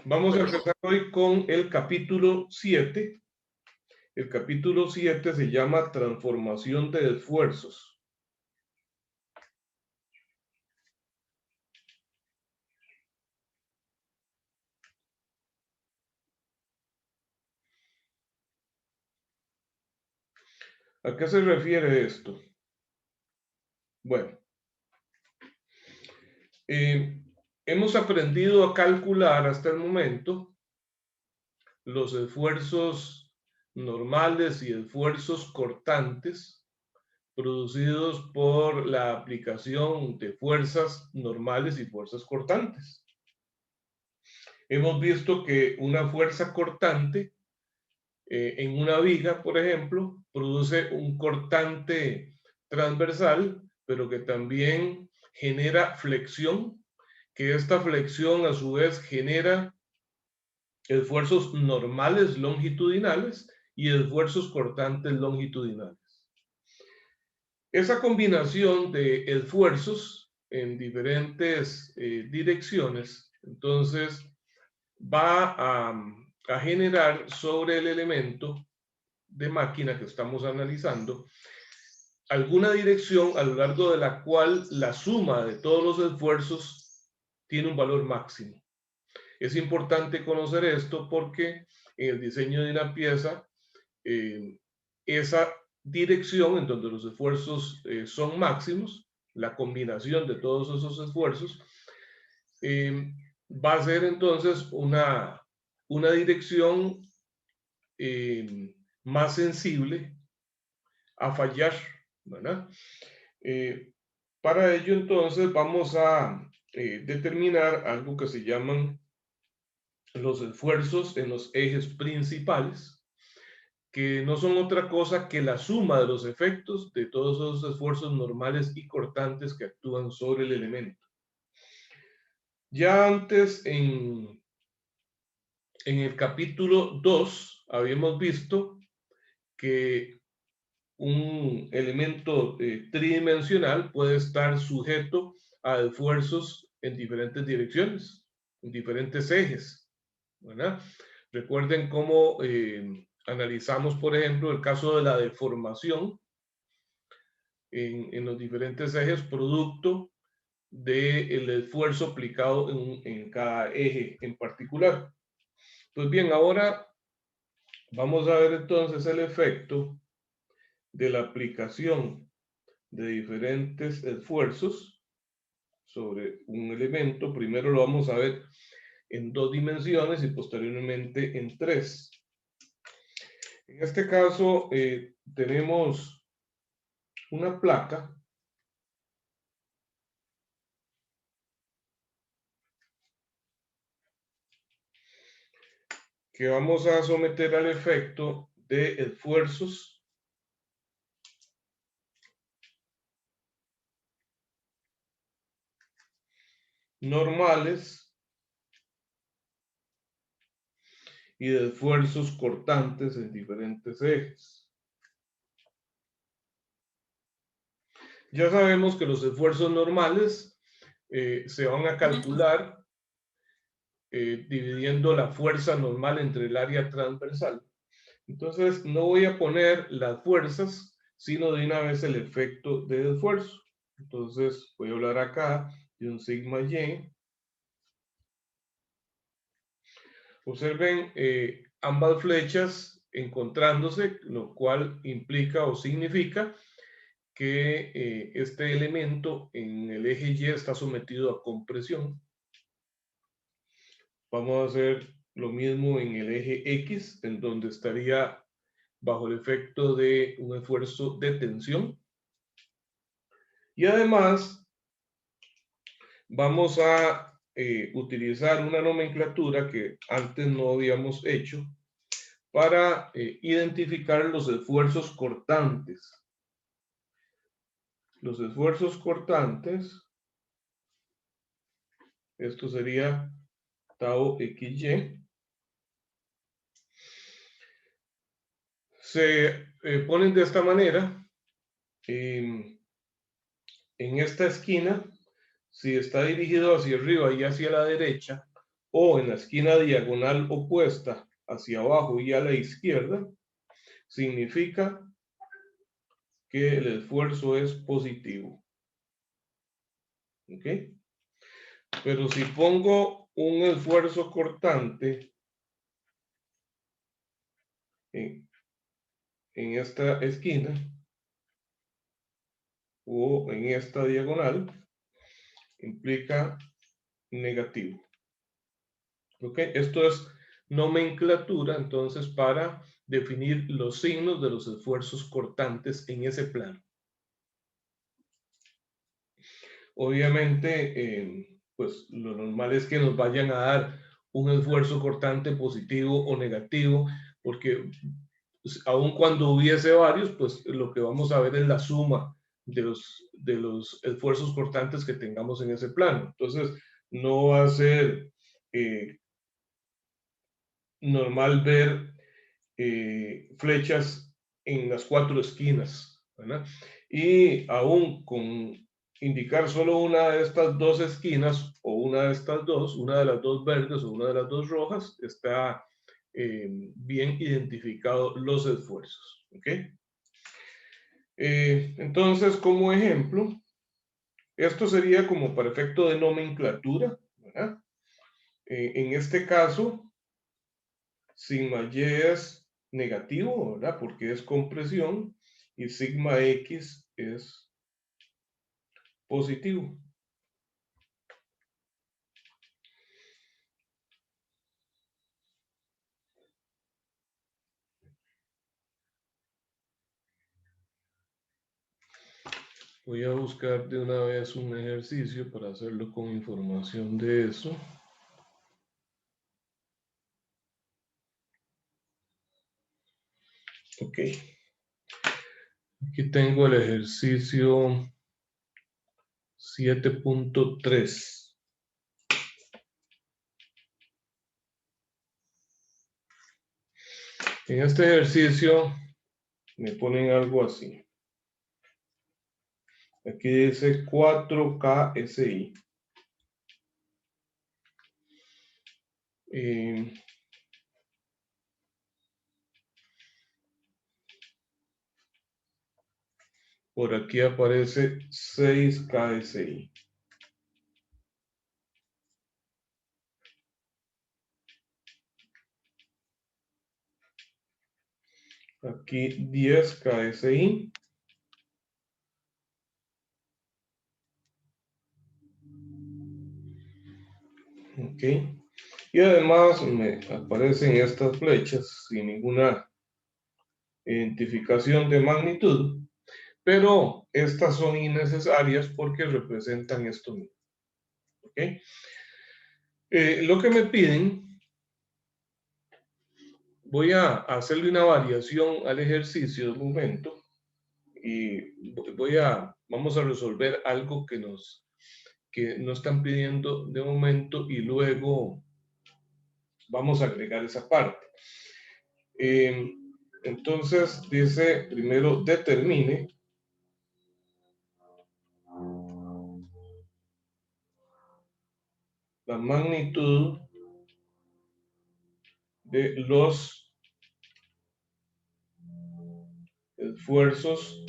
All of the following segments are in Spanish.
Vamos a empezar hoy con el capítulo 7. El capítulo 7 se llama Transformación de esfuerzos. ¿A qué se refiere esto? Bueno, hemos aprendido a calcular hasta el momento los esfuerzos normales y esfuerzos cortantes producidos por la aplicación de fuerzas normales y fuerzas cortantes. Hemos visto que una fuerza cortante en una viga, por ejemplo, produce un cortante transversal, pero que también genera flexión, que esta flexión a su vez genera esfuerzos normales longitudinales y esfuerzos cortantes longitudinales. Esa combinación de esfuerzos en diferentes direcciones, entonces, va a generar sobre el elemento de máquina que estamos analizando alguna dirección a lo largo de la cual la suma de todos los esfuerzos tiene un valor máximo. Es importante conocer esto porque en el diseño de una pieza, esa dirección en donde los esfuerzos son máximos, la combinación de todos esos esfuerzos, va a ser entonces una dirección más sensible a fallar, ¿verdad? Para ello entonces vamos a determinar algo que se llaman los esfuerzos en los ejes principales, que no son otra cosa que la suma de los efectos de todos esos esfuerzos normales y cortantes que actúan sobre el elemento. Ya antes en el capítulo 2 habíamos visto que un elemento tridimensional puede estar sujeto a esfuerzos en diferentes direcciones, en diferentes ejes, ¿verdad? Recuerden cómo analizamos, por ejemplo, el caso de la deformación en los diferentes ejes, producto del esfuerzo aplicado en cada eje en particular. Pues bien, ahora vamos a ver entonces el efecto de la aplicación de diferentes esfuerzos sobre un elemento. Primero lo vamos a ver en 2 dimensiones y posteriormente en 3. En este caso tenemos una placa que vamos a someter al efecto de esfuerzos normales y de esfuerzos cortantes en diferentes ejes. Ya sabemos que los esfuerzos normales se van a calcular dividiendo la fuerza normal entre el área transversal. Entonces, no voy a poner las fuerzas, sino de una vez el efecto de esfuerzo. Entonces, voy a hablar acá de un sigma y. Observen ambas flechas encontrándose, lo cual implica o significa que este elemento en el eje Y está sometido a compresión. Vamos a hacer lo mismo en el eje X, en donde estaría bajo el efecto de un esfuerzo de tensión. Y además, vamos a utilizar una nomenclatura que antes no habíamos hecho para identificar los esfuerzos cortantes. Los esfuerzos cortantes, esto sería tau XY, se ponen de esta manera. En esta esquina, si está dirigido hacia arriba y hacia la derecha, o en la esquina diagonal opuesta hacia abajo y a la izquierda, significa que el esfuerzo es positivo. ¿Ok? Pero si pongo un esfuerzo cortante en esta esquina o en esta diagonal, implica negativo. ¿Ok? Esto es nomenclatura, entonces, para definir los signos de los esfuerzos cortantes en ese plano. Obviamente, pues lo normal es que nos vayan a dar un esfuerzo cortante positivo o negativo, porque pues, aun cuando hubiese varios, pues lo que vamos a ver es la suma de los esfuerzos cortantes que tengamos en ese plano. Entonces, no va a ser normal ver flechas en las 4 esquinas, ¿verdad? Y aún con indicar solo una de estas 2 esquinas o una de estas dos, una de las 2 verdes o una de las 2 rojas, está bien identificado los esfuerzos. ¿Ok? Entonces, como ejemplo, esto sería como para efecto de nomenclatura, ¿verdad? En este caso, sigma y es negativo, ¿verdad? Porque es compresión, y sigma x es positivo. Voy a buscar de una vez un ejercicio para hacerlo con información de eso. Ok. Aquí tengo el ejercicio 7.3. En este ejercicio me ponen algo así. Aquí dice 4KSI. Por aquí aparece 6KSI. Aquí 10KSI. Ok. Y además me aparecen estas flechas sin ninguna identificación de magnitud, pero estas son innecesarias porque representan esto mismo. ¿Ok? Lo que me piden, voy a hacerle una variación al ejercicio de momento y vamos a resolver algo que nos están pidiendo de momento y luego vamos a agregar esa parte. Entonces dice primero determine la magnitud de los esfuerzos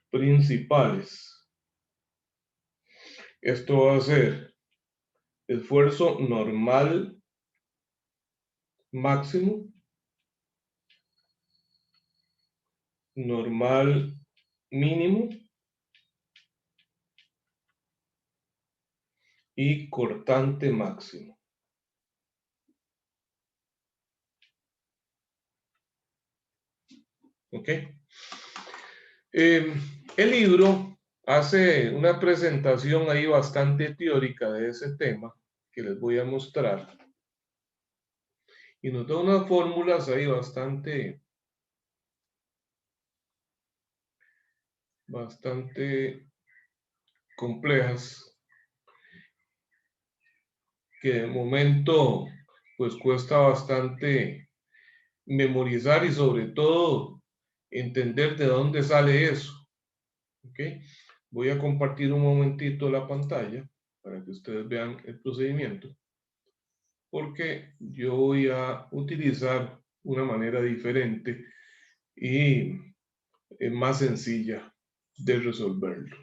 principales. Esto va a ser esfuerzo normal máximo, normal mínimo y cortante máximo. ¿Ok? El libro hace una presentación ahí bastante teórica de ese tema que les voy a mostrar y nos da unas fórmulas ahí bastante complejas que de momento pues cuesta bastante memorizar y sobre todo entender de dónde sale eso. ¿Ok? Voy a compartir un momentito la pantalla para que ustedes vean el procedimiento, porque yo voy a utilizar una manera diferente y más sencilla de resolverlo.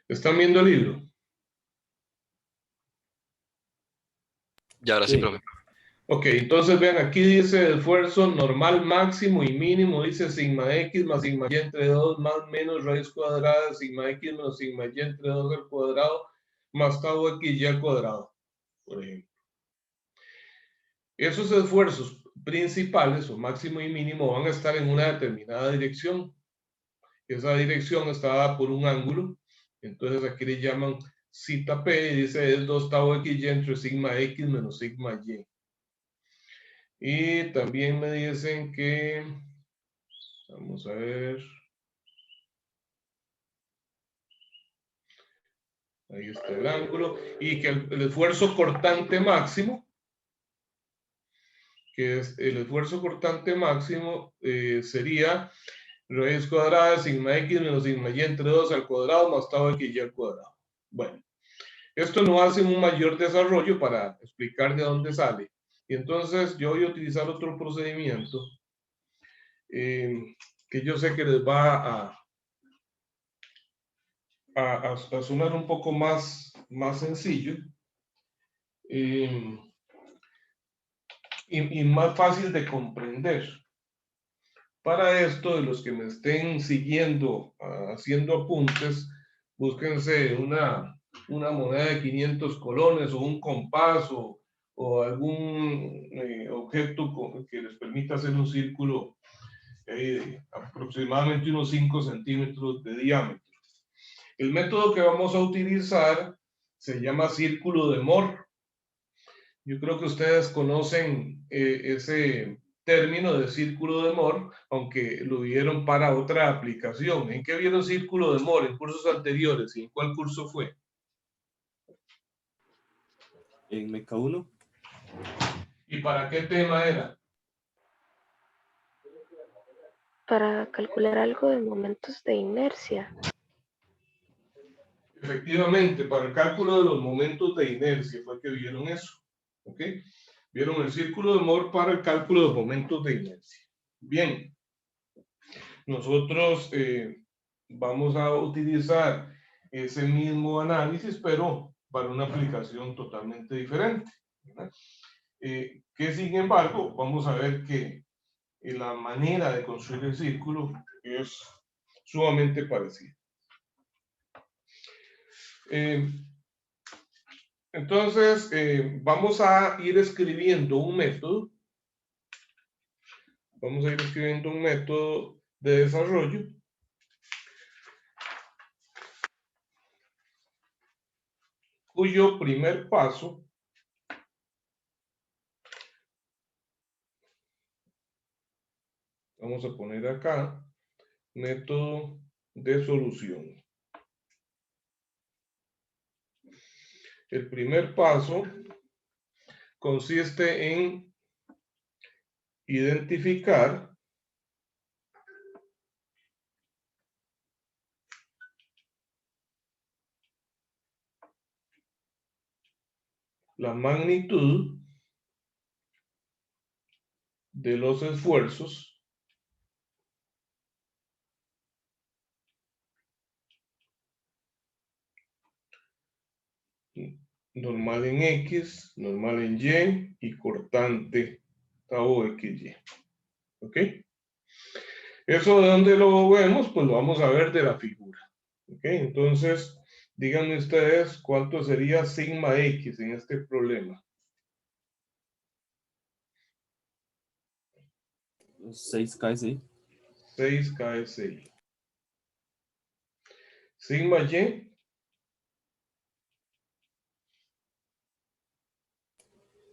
¿Están viendo el hilo? Ya, ahora sí, profe. Ok, entonces vean, aquí dice esfuerzo normal máximo y mínimo, dice sigma x más sigma y entre 2 más menos raíz cuadrada de sigma x menos sigma y entre 2 al cuadrado más tau x y al cuadrado, por ejemplo. Esos esfuerzos principales o máximo y mínimo van a estar en una determinada dirección. Esa dirección está dada por un ángulo, entonces aquí le llaman zeta p y dice es 2 tau x y entre sigma x menos sigma y. Y también me dicen que, vamos a ver, ahí está el ángulo, y que el esfuerzo cortante máximo, que es el esfuerzo cortante máximo, sería raíz cuadrada de sigma x menos sigma y entre 2 al cuadrado más tau x y al cuadrado. Bueno, esto no hace un mayor desarrollo para explicar de dónde sale. Y entonces yo voy a utilizar otro procedimiento que yo sé que les va a sonar un poco más sencillo y más fácil de comprender. Para esto, de los que me estén siguiendo, haciendo apuntes, búsquense una moneda de 500 colones o un compás o algún objeto que les permita hacer un círculo de aproximadamente unos 5 centímetros de diámetro. El método que vamos a utilizar se llama círculo de Moore. Yo creo que ustedes conocen ese término de círculo de Moore, aunque lo vieron para otra aplicación. ¿En qué vieron círculo de Moore? ¿En cursos anteriores? ¿Y en cuál curso fue? En Meca 1. ¿Y para qué tema era? Para calcular algo de momentos de inercia. Efectivamente, para el cálculo de los momentos de inercia fue que vieron eso. ¿Ok? Vieron el círculo de Moore para el cálculo de los momentos de inercia. Bien, nosotros vamos a utilizar ese mismo análisis, pero para una aplicación totalmente diferente, ¿verdad? Que sin embargo, vamos a ver que la manera de construir el círculo es sumamente parecida. Entonces, vamos a ir escribiendo un método. Vamos a ir escribiendo un método de desarrollo cuyo primer paso vamos a poner acá método de solución. El primer paso consiste en identificar la magnitud de los esfuerzos normal en X, normal en Y y cortante tau XY. ¿Ok? Eso de dónde lo vemos, pues lo vamos a ver de la figura. ¿Ok? Entonces, díganme ustedes cuánto sería sigma X en este problema. 6 KSI. 6 KSI. Sigma Y.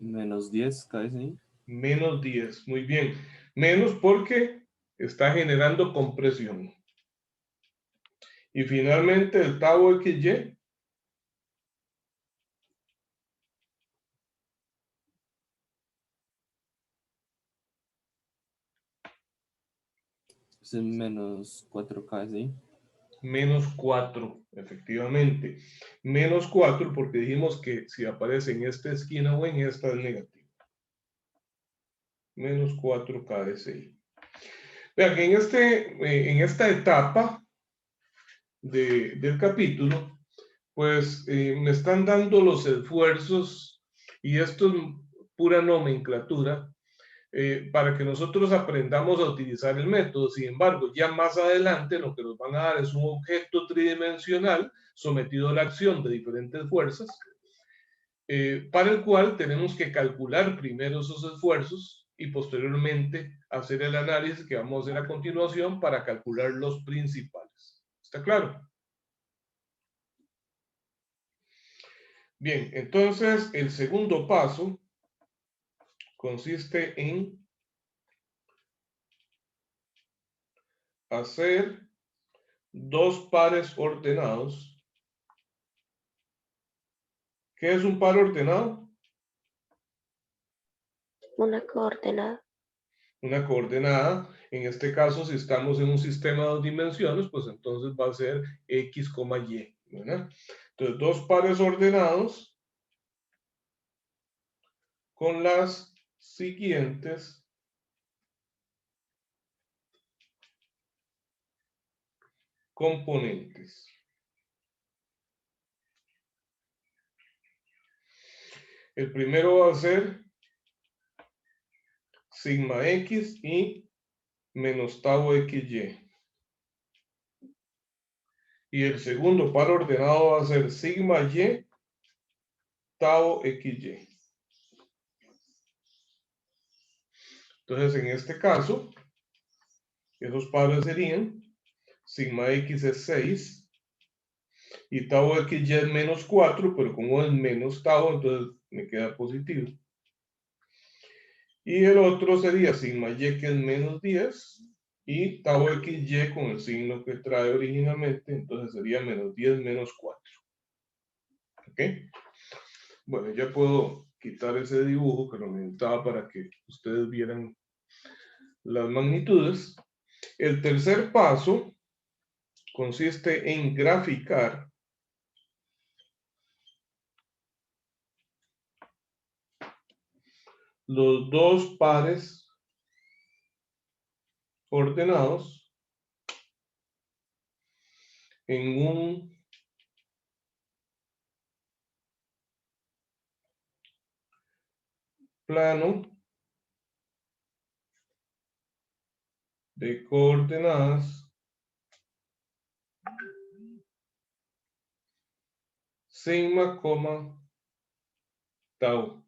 Menos 10 KSI. Menos 10. Muy bien. Menos porque está generando compresión. Y finalmente el tau XY. Es el menos 4 KSI. Menos 4, efectivamente. Menos 4 porque dijimos que si aparece en esta esquina o en esta es negativo. Menos 4 KSI. Vean que en esta etapa del capítulo, pues me están dando los esfuerzos, y esto es pura nomenclatura, para que nosotros aprendamos a utilizar el método. Sin embargo, ya más adelante lo que nos van a dar es un objeto tridimensional sometido a la acción de diferentes fuerzas, para el cual tenemos que calcular primero esos esfuerzos y posteriormente hacer el análisis que vamos a hacer a continuación para calcular los principales. ¿Está claro? Bien, entonces el segundo paso consiste en hacer dos pares ordenados. ¿Qué es un par ordenado? Una coordenada. Una coordenada, en este caso, si estamos en un sistema de 2 dimensiones, pues entonces va a ser X, Y, ¿verdad? Entonces, dos pares ordenados con las siguientes componentes. El primero va a ser sigma X y menos tau XY. Y el segundo par ordenado va a ser sigma Y, tau XY. Entonces, en este caso, esos pares serían sigma X es 6 y tau XY es menos 4, pero como es menos tau, entonces me queda positivo. Y el otro sería sigma Y, que es menos 10, y tau XY con el signo que trae originalmente, entonces sería menos 10 menos 4. ¿Ok? Bueno, ya puedo quitar ese dibujo que lo necesitaba para que ustedes vieran las magnitudes. El tercer paso consiste en graficar los dos pares ordenados en un plano de coordenadas sigma, tau.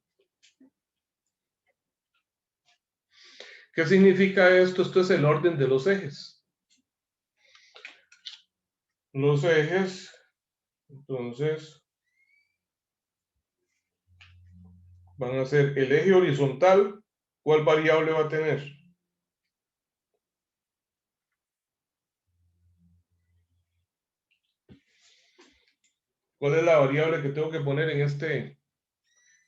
¿Qué significa esto? Esto es el orden de los ejes. Los ejes, entonces, van a ser el eje horizontal. ¿Cuál variable va a tener? ¿Cuál es la variable que tengo que poner en este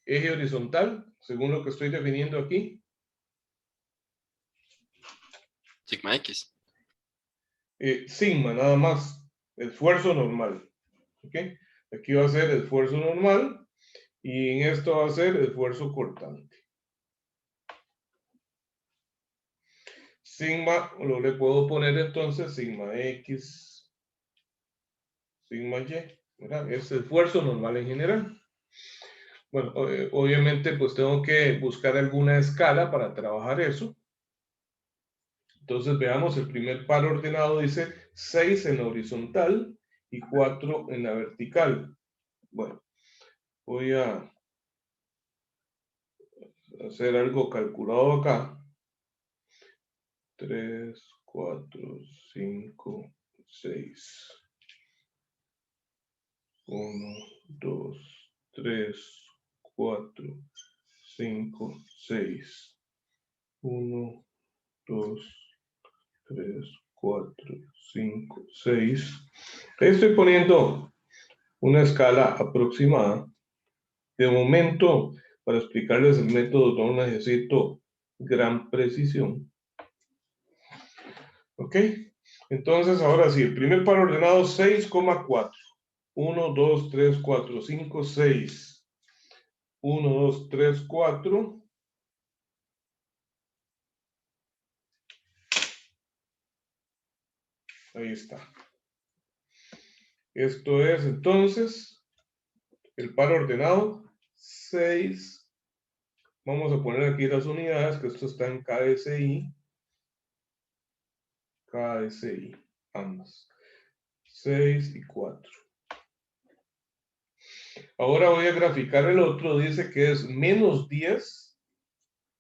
eje horizontal, según lo que estoy definiendo aquí? Sigma X. Sigma, nada más. Esfuerzo normal. ¿Ok? Aquí va a ser esfuerzo normal y en esto va a ser esfuerzo cortante. Sigma, lo le puedo poner entonces sigma X, sigma Y, ¿verdad? Es esfuerzo normal en general. Bueno, obviamente pues tengo que buscar alguna escala para trabajar eso. Entonces veamos, el primer par ordenado dice 6 en la horizontal y 4 en la vertical. Bueno, voy a hacer algo calculado acá. 3, 4, 5, 6. 1, 2, 3, 4, 5, 6. 1, 2, 3, 4, 5, 6. Estoy poniendo una escala aproximada. De momento, para explicarles el método, no necesito gran precisión. ¿Ok? Entonces, ahora sí, el primer par ordenado 6,4. 1, 2, 3, 4, 5, 6. 1, 2, 3, 4. Ahí está. Esto es entonces el par ordenado 6. Vamos a poner aquí las unidades, que esto está en KSI. KSI, ambas. 6 y 4. Ahora voy a graficar el otro. Dice que es menos 10.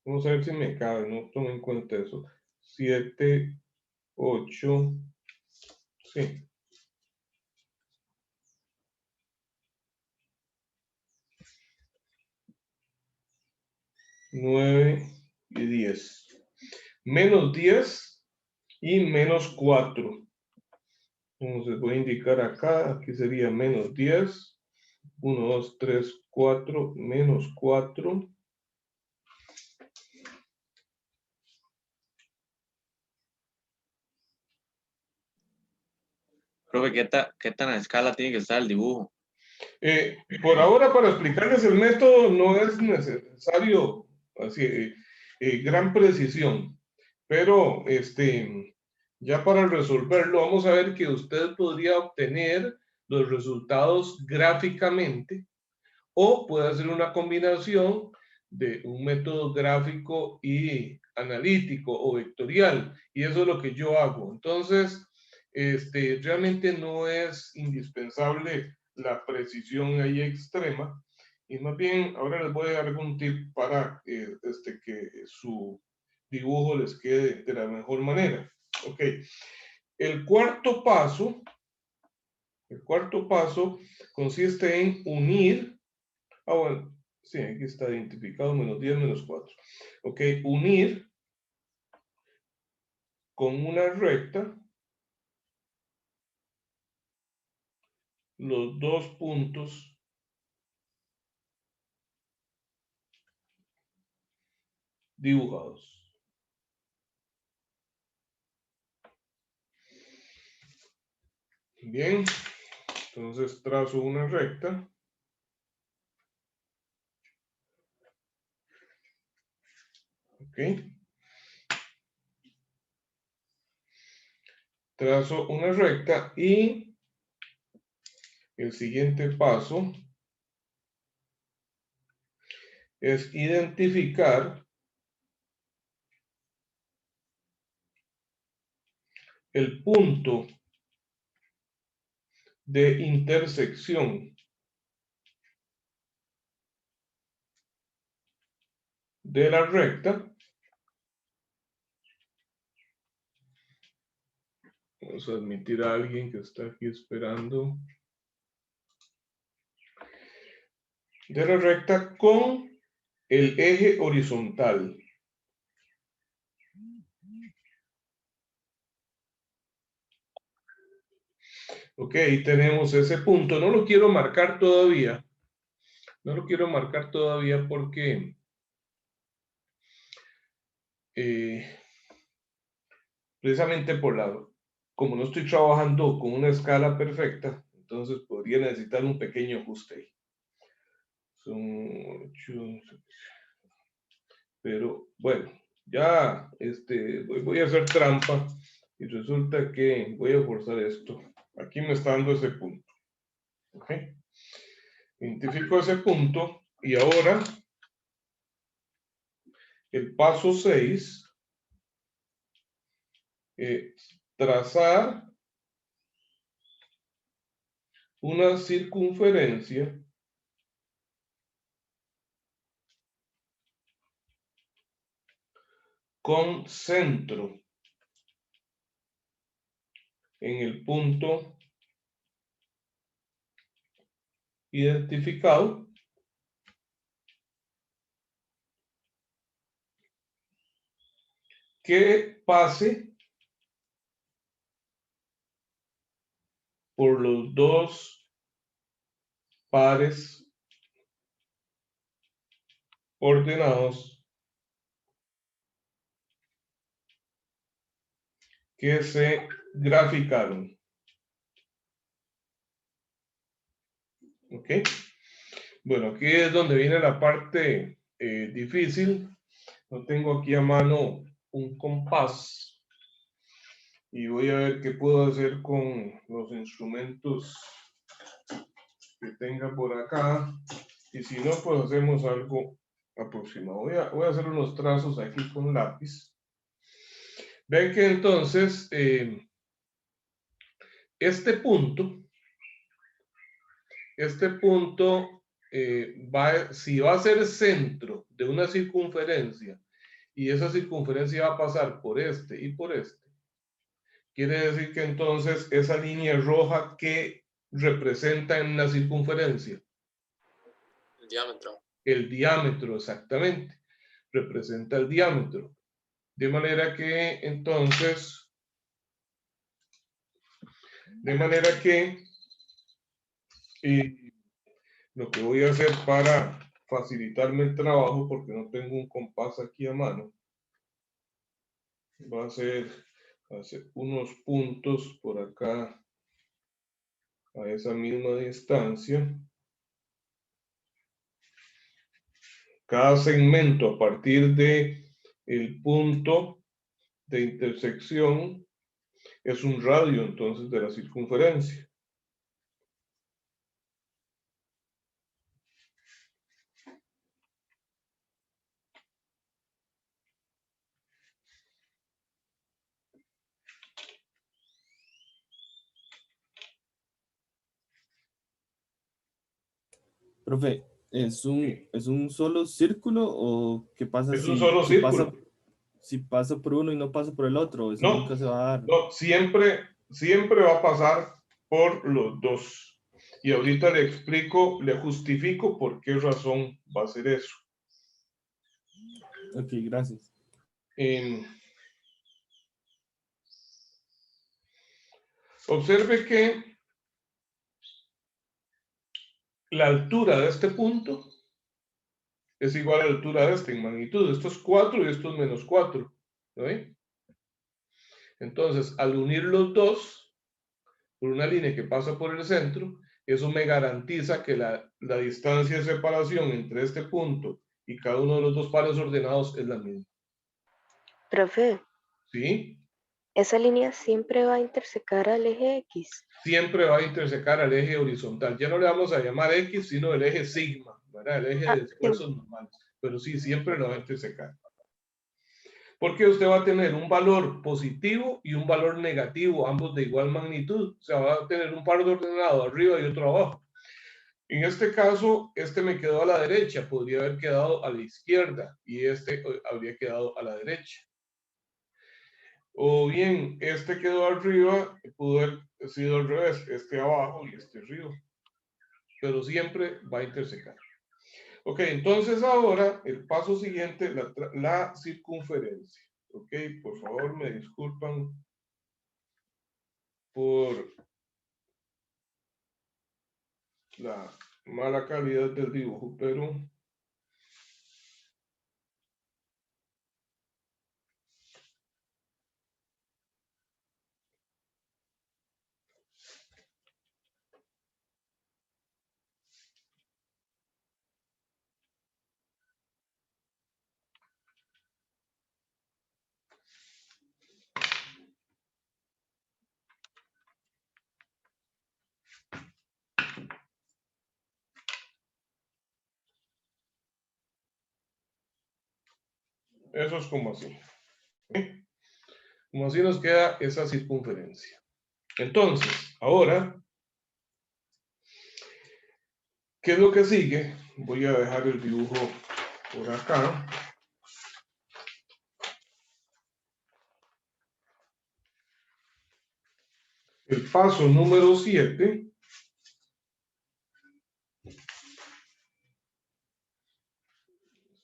Vamos a ver si me cabe, no tomo en cuenta eso. 7, 8, sí. 9 y 10. Menos 10 y menos 4. Entonces voy a indicar acá, aquí sería menos 10. 1, 2, 3, 4, menos 4. Profe, ¿qué tan a escala tiene que estar el dibujo? Por ahora, para explicarles el método, no es necesario así, gran precisión, pero ya para resolverlo, vamos a ver que usted podría obtener los resultados gráficamente o puede hacer una combinación de un método gráfico y analítico o vectorial, y eso es lo que yo hago. Entonces, realmente no es indispensable la precisión ahí extrema, y más bien ahora les voy a dar algún tip para que su dibujo les quede de la mejor manera. Ok, el cuarto paso consiste en unir. Bueno, sí, aquí está identificado, menos 10, menos 4. Ok, unir con una recta los dos puntos dibujados. Bien, entonces trazo una recta. Ok. Trazo una recta y el siguiente paso es identificar el punto de intersección de la recta. Vamos a admitir a alguien que está aquí esperando. De la recta con el eje horizontal. Ok, ahí tenemos ese punto. No lo quiero marcar todavía. No lo quiero marcar todavía porque precisamente como no estoy trabajando con una escala perfecta, entonces podría necesitar un pequeño ajuste ahí. Son 8, pero bueno, ya voy a hacer trampa y resulta que voy a forzar esto. Aquí me está dando ese punto. ¿Ok? Identifico ese punto y ahora el paso 6 trazar una circunferencia con centro en el punto identificado que pase por los dos pares ordenados que se graficaron. ¿Ok? Bueno, aquí es donde viene la parte difícil. No tengo aquí a mano un compás y voy a ver qué puedo hacer con los instrumentos que tenga por acá, y si no, pues hacemos algo aproximado. Voy a hacer unos trazos aquí con lápiz. Ven que entonces este punto si va a ser centro de una circunferencia y esa circunferencia va a pasar por este y por este, quiere decir que entonces esa línea roja que representa en la circunferencia, El diámetro. el diámetro exactamente, representa el diámetro. De manera que entonces, lo que voy a hacer para facilitarme el trabajo, porque no tengo un compás aquí a mano, va a ser hacer unos puntos por acá a esa misma distancia. Cada segmento a partir de el punto de intersección es un radio entonces de la circunferencia. Profe, ¿es un solo círculo o qué pasa Es un solo círculo. si pasa por uno y no pasa por el otro? Eso No, nunca se va a dar. no, siempre va a pasar por los dos. Y ahorita le explico, le justifico por qué razón va a ser eso. Ok, gracias. Observe que la altura de este punto es igual a la altura de este en magnitud. Esto es 4 y esto es menos 4. ¿No ven? Entonces, al unir los dos por una línea que pasa por el centro, eso me garantiza que la distancia de separación entre este punto y cada uno de los dos pares ordenados es la misma. Profe, ¿Sí? esa línea siempre va a intersecar al eje X. Siempre va a intersecar al eje horizontal. Ya no le vamos a llamar X, sino el eje sigma, ¿verdad? El eje de esfuerzos normales. Pero sí, siempre lo va a intersecar. Porque usted va a tener un valor positivo y un valor negativo, ambos de igual magnitud. O sea, va a tener un par de ordenado arriba y otro abajo. En este caso, este me quedó a la derecha, podría haber quedado a la izquierda y este habría quedado a la derecha. O bien, este quedó arriba, pudo haber sido al revés, este abajo y este arriba. Pero siempre va a intersecar. Ok, entonces ahora el paso siguiente, la circunferencia. Ok, por favor me disculpan por la mala calidad del dibujo, pero eso es como así. Como así nos queda esa circunferencia. Entonces, ahora, ¿qué es lo que sigue? Voy a dejar el dibujo por acá. El paso número 7.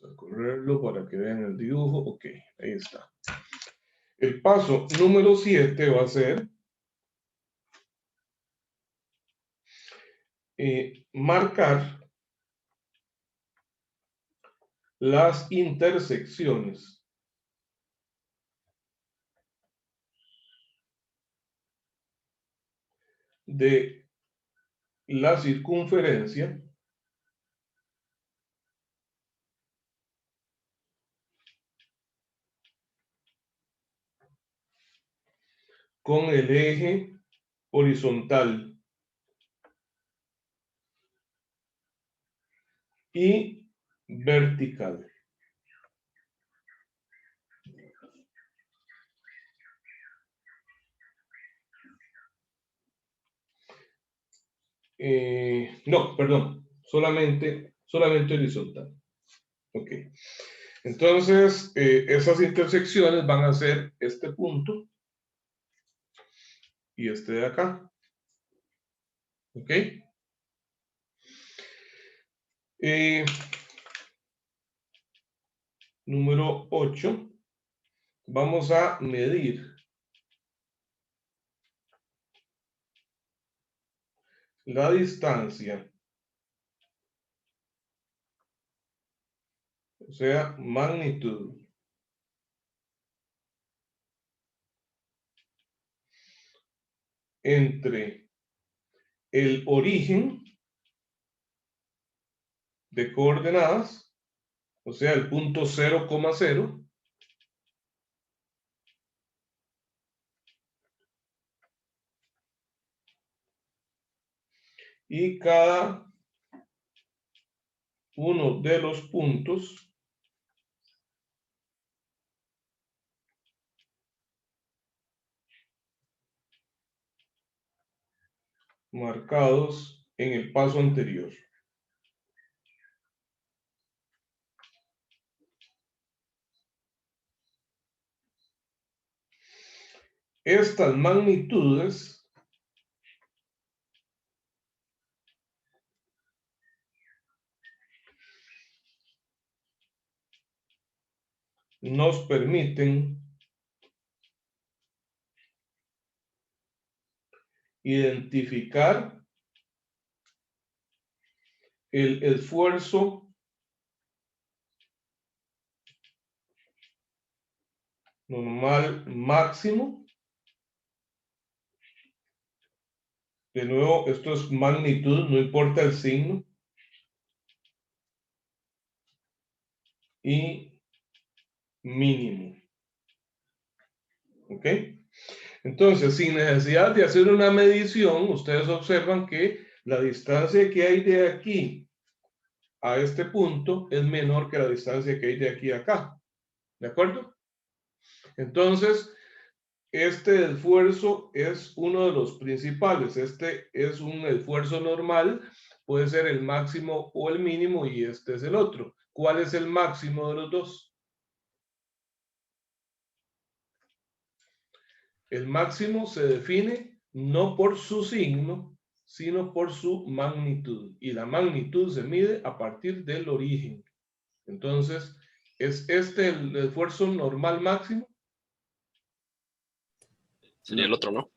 Vamos a correrlo para que vean el dibujo. Ok, ahí está. El paso número 7 va a ser marcar las intersecciones de la circunferencia con el eje horizontal y vertical. No, perdón, solamente horizontal. Ok. Entonces, esas intersecciones van a ser este punto y este de acá. Ok. Número 8. Vamos a medir la distancia, o sea, magnitud, entre el origen de coordenadas, o sea, el punto 0,0, y cada uno de los puntos marcados en el paso anterior. Estas magnitudes nos permiten identificar el esfuerzo normal máximo. De nuevo, esto es magnitud, no importa el signo. Y mínimo. ¿Ok? Entonces, sin necesidad de hacer una medición, ustedes observan que la distancia que hay de aquí a este punto es menor que la distancia que hay de aquí a acá. ¿De acuerdo? Entonces, este esfuerzo es uno de los principales. Este es un esfuerzo normal, puede ser el máximo o el mínimo, y este es el otro. ¿Cuál es el máximo de los dos? El máximo se define no por su signo, sino por su magnitud. Y la magnitud se mide a partir del origen. Entonces, ¿es este el esfuerzo normal máximo? Sería el otro, ¿no?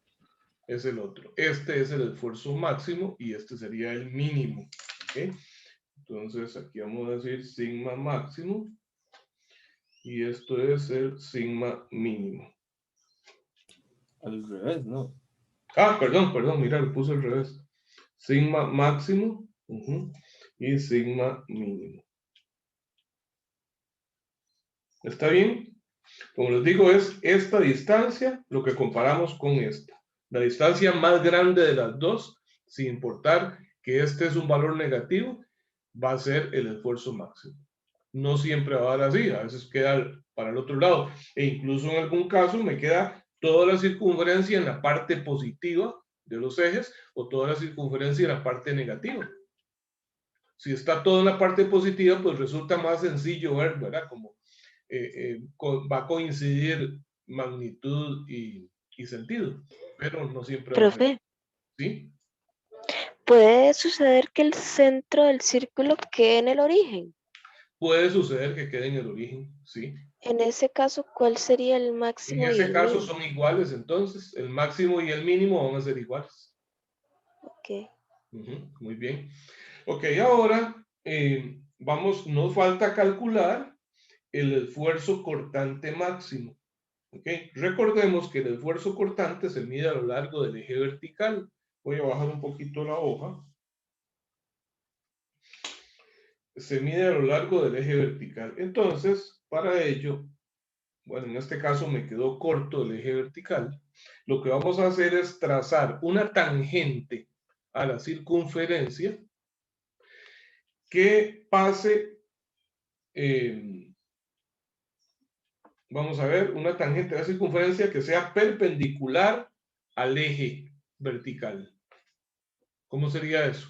Es el otro. Este es el esfuerzo máximo y este sería el mínimo. ¿Okay? Entonces, aquí vamos a decir sigma máximo y esto es el sigma mínimo. Al revés, ¿no? Ah, perdón, mira, lo puse al revés. Sigma máximo y sigma mínimo. ¿Está bien? Como les digo, es esta distancia lo que comparamos con esta. La distancia más grande de las dos, sin importar que este es un valor negativo, va a ser el esfuerzo máximo. No siempre va a dar así, a veces queda para el otro lado. E incluso en algún caso me queda toda la circunferencia en la parte positiva de los ejes o toda la circunferencia en la parte negativa. Si está todo en la parte positiva, pues resulta más sencillo ver, ¿verdad? Como va a coincidir magnitud y sentido, pero no siempre va a ser. Profe, ¿Sí? ¿puede suceder que el centro del círculo quede en el origen? Puede suceder que quede en el origen, sí. En ese caso, ¿cuál sería el En máximo y ese el caso mínimo? son iguales, entonces el máximo y el mínimo van a ser iguales. Ok. Muy bien. Ok, ahora nos falta calcular el esfuerzo cortante máximo. Ok, recordemos que el esfuerzo cortante se mide a lo largo del eje vertical. voy a bajar un poquito la hoja. Se mide a lo largo del eje vertical. Entonces, para ello, bueno, en este caso me quedó corto el eje vertical. Lo que vamos a hacer es trazar una tangente a la circunferencia que pase, vamos a ver, una tangente a la circunferencia que sea perpendicular al eje vertical. ¿Cómo sería eso?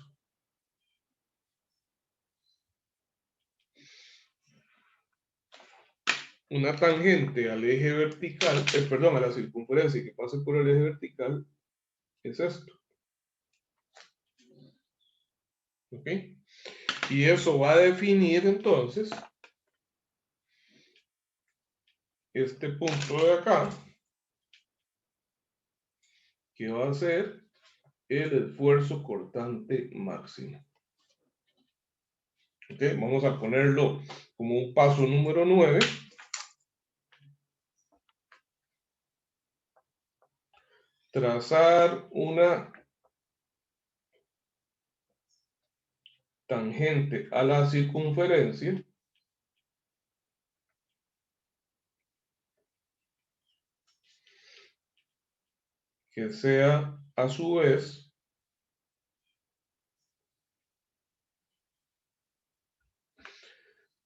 Una tangente al eje vertical, perdón, a la circunferencia que pase por el eje vertical, es esto. ¿Ok? Y eso va a definir entonces este punto de acá, que va a ser el esfuerzo cortante máximo. ¿Ok? Vamos a ponerlo como un paso número 9. Trazar una tangente a la circunferencia que sea a su vez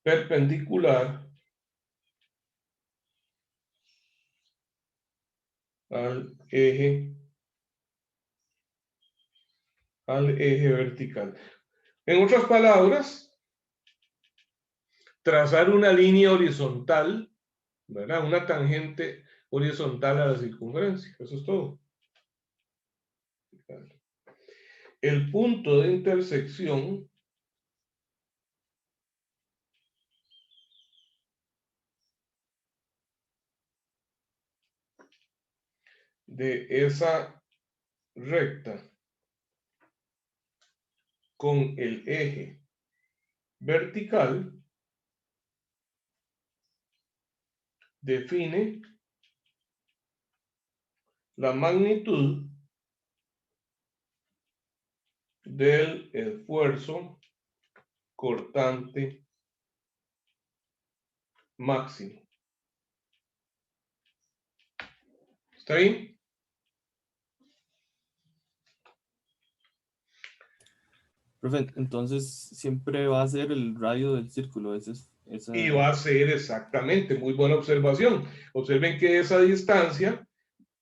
perpendicular al eje vertical. En otras palabras, trazar una línea horizontal, ¿verdad? Una tangente horizontal a la circunferencia. Eso es todo. El punto de intersección de esa recta con el eje vertical define la magnitud del esfuerzo cortante máximo. ¿Está bien? Profe, entonces siempre va a ser el radio del círculo. Y va a ser exactamente, muy buena observación. Observen que esa distancia,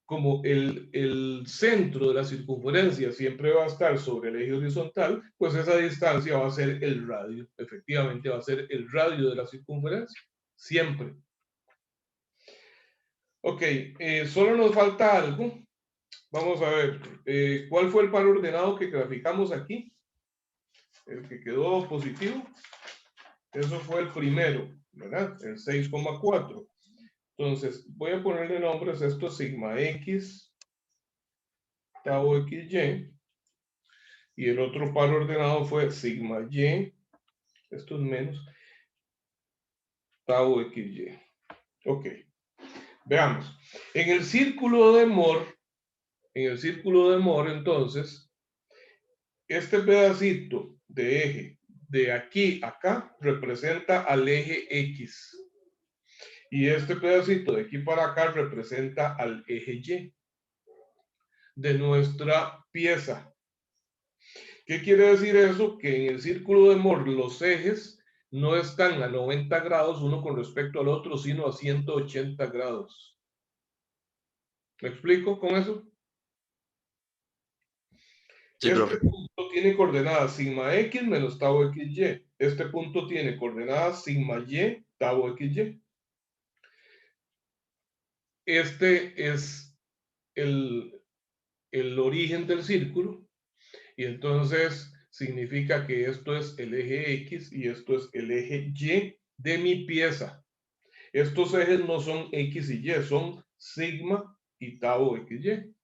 como el centro de la circunferencia siempre va a estar sobre el eje horizontal, pues esa distancia va a ser el radio. Efectivamente va a ser el radio de la circunferencia. Siempre. Ok, solo nos falta algo. Vamos a ver, ¿cuál fue el par ordenado que graficamos aquí? El que quedó positivo. Eso fue el primero, ¿verdad? El 6,4. Entonces, voy a ponerle nombres a esto: sigma X, tau XY. Y el otro par ordenado fue sigma Y, esto es menos, tau XY. Ok, veamos. En el círculo de Moore, entonces, este pedacito de eje de aquí a acá representa al eje X. Y este pedacito de aquí para acá representa al eje Y de nuestra pieza. ¿Qué quiere decir eso? Que en el círculo de Moore los ejes no están a 90 grados uno con respecto al otro, sino a 180 grados. ¿Me explico con eso? Sí, profe. Este punto tiene coordenadas sigma X menos tau XY. Este punto tiene coordenadas sigma Y, tau XY. Este es el origen del círculo. Y entonces significa que esto es el eje X y esto es el eje Y de mi pieza. Estos ejes no son X y Y, son sigma y tau XY.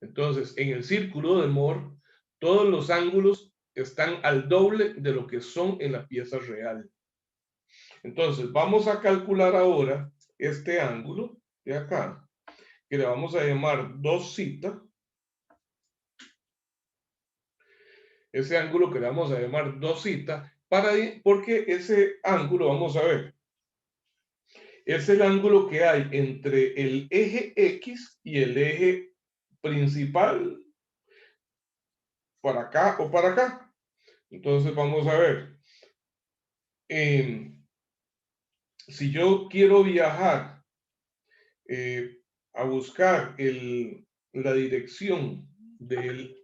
Entonces, en el círculo de Moore, todos los ángulos están al doble de lo que son en la pieza real. Entonces, vamos a calcular ahora este ángulo de acá, que le vamos a llamar 2 zeta. ese ángulo que le vamos a llamar 2θ, porque ese ángulo, vamos a ver, es el ángulo que hay entre el eje X y el eje principal, para acá o para acá. Entonces vamos a ver. Si yo quiero viajar a buscar la dirección del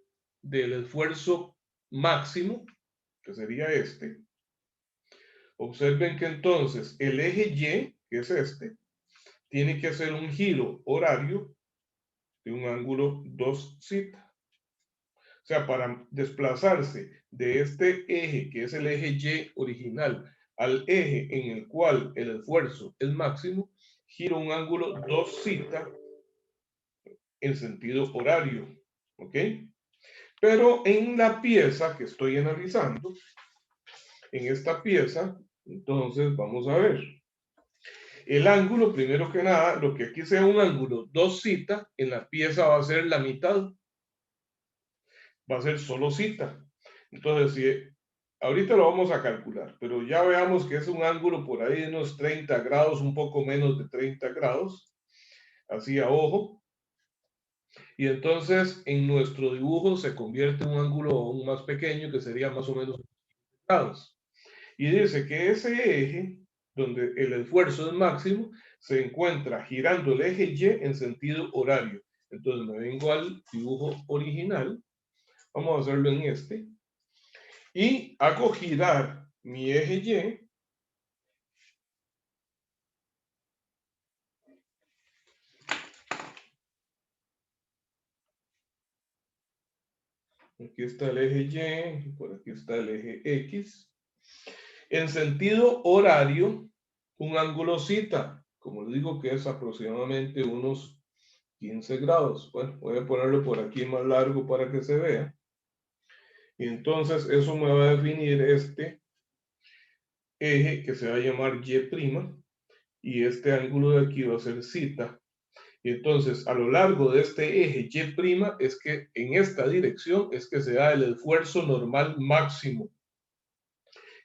esfuerzo máximo, que sería este, observen que entonces el eje Y, que es este, tiene que hacer un giro horario de un ángulo 2θ. O sea, para desplazarse de este eje, que es el eje Y original, al eje en el cual el esfuerzo es máximo, giro un ángulo 2θ en sentido horario. ¿Ok? Pero en la pieza que estoy analizando, en esta pieza, entonces vamos a ver. El ángulo, primero que nada, lo que aquí sea un ángulo 2θ, en la pieza va a ser la mitad. Va a ser solo θ. Entonces, si ahorita lo vamos a calcular, pero ya veamos que es un ángulo por ahí de unos 30 grados, un poco menos de 30 grados, así a ojo. Y entonces en nuestro dibujo se convierte en un ángulo aún más pequeño, que sería más o menos grados. Y dice que ese eje, donde el esfuerzo es máximo, se encuentra girando el eje Y en sentido horario. Entonces me vengo al dibujo original, vamos a hacerlo en este, y hago girar mi eje Y aquí está el eje Y, por aquí está el eje X. En sentido horario, un ángulo θ, como les digo que es aproximadamente unos 15 grados. Bueno, voy a ponerlo por aquí más largo para que se vea. Y entonces eso me va a definir este eje que se va a llamar Y', y este ángulo de aquí va a ser θ. Y entonces, a lo largo de este eje Y' es que en esta dirección es que se da el esfuerzo normal máximo,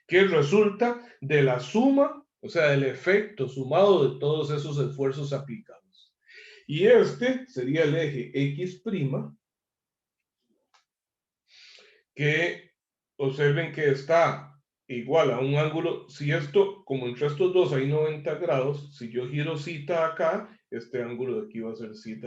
que resulta de la suma, o sea, del efecto sumado de todos esos esfuerzos aplicados. Y este sería el eje X', que observen que está igual a un ángulo, si esto, como entre estos dos hay 90 grados, si yo giro θ acá, este ángulo de aquí va a ser θ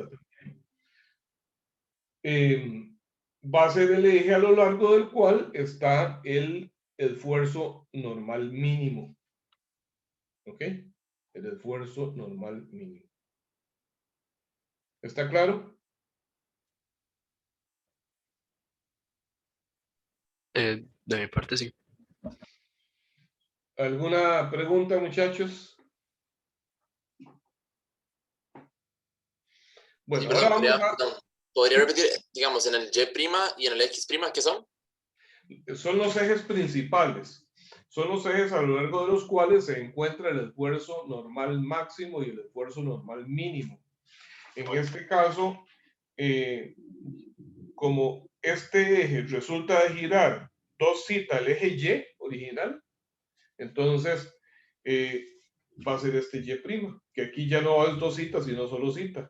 también. Va a ser el eje a lo largo del cual está el esfuerzo normal mínimo. ¿Ok? El esfuerzo normal mínimo. ¿Está claro? De mi parte, sí. ¿Alguna pregunta, muchachos? Bueno, Sí, ahora perdón, vamos perdón. ¿Podría repetir, digamos, en el Y' y en el X', qué son? son los ejes principales. Son los ejes a lo largo de los cuales se encuentra el esfuerzo normal máximo y el esfuerzo normal mínimo. En este caso, como este eje resulta de girar 2θ el eje Y original, entonces va a ser este Y', que aquí ya no es 2θ, sino solo θ.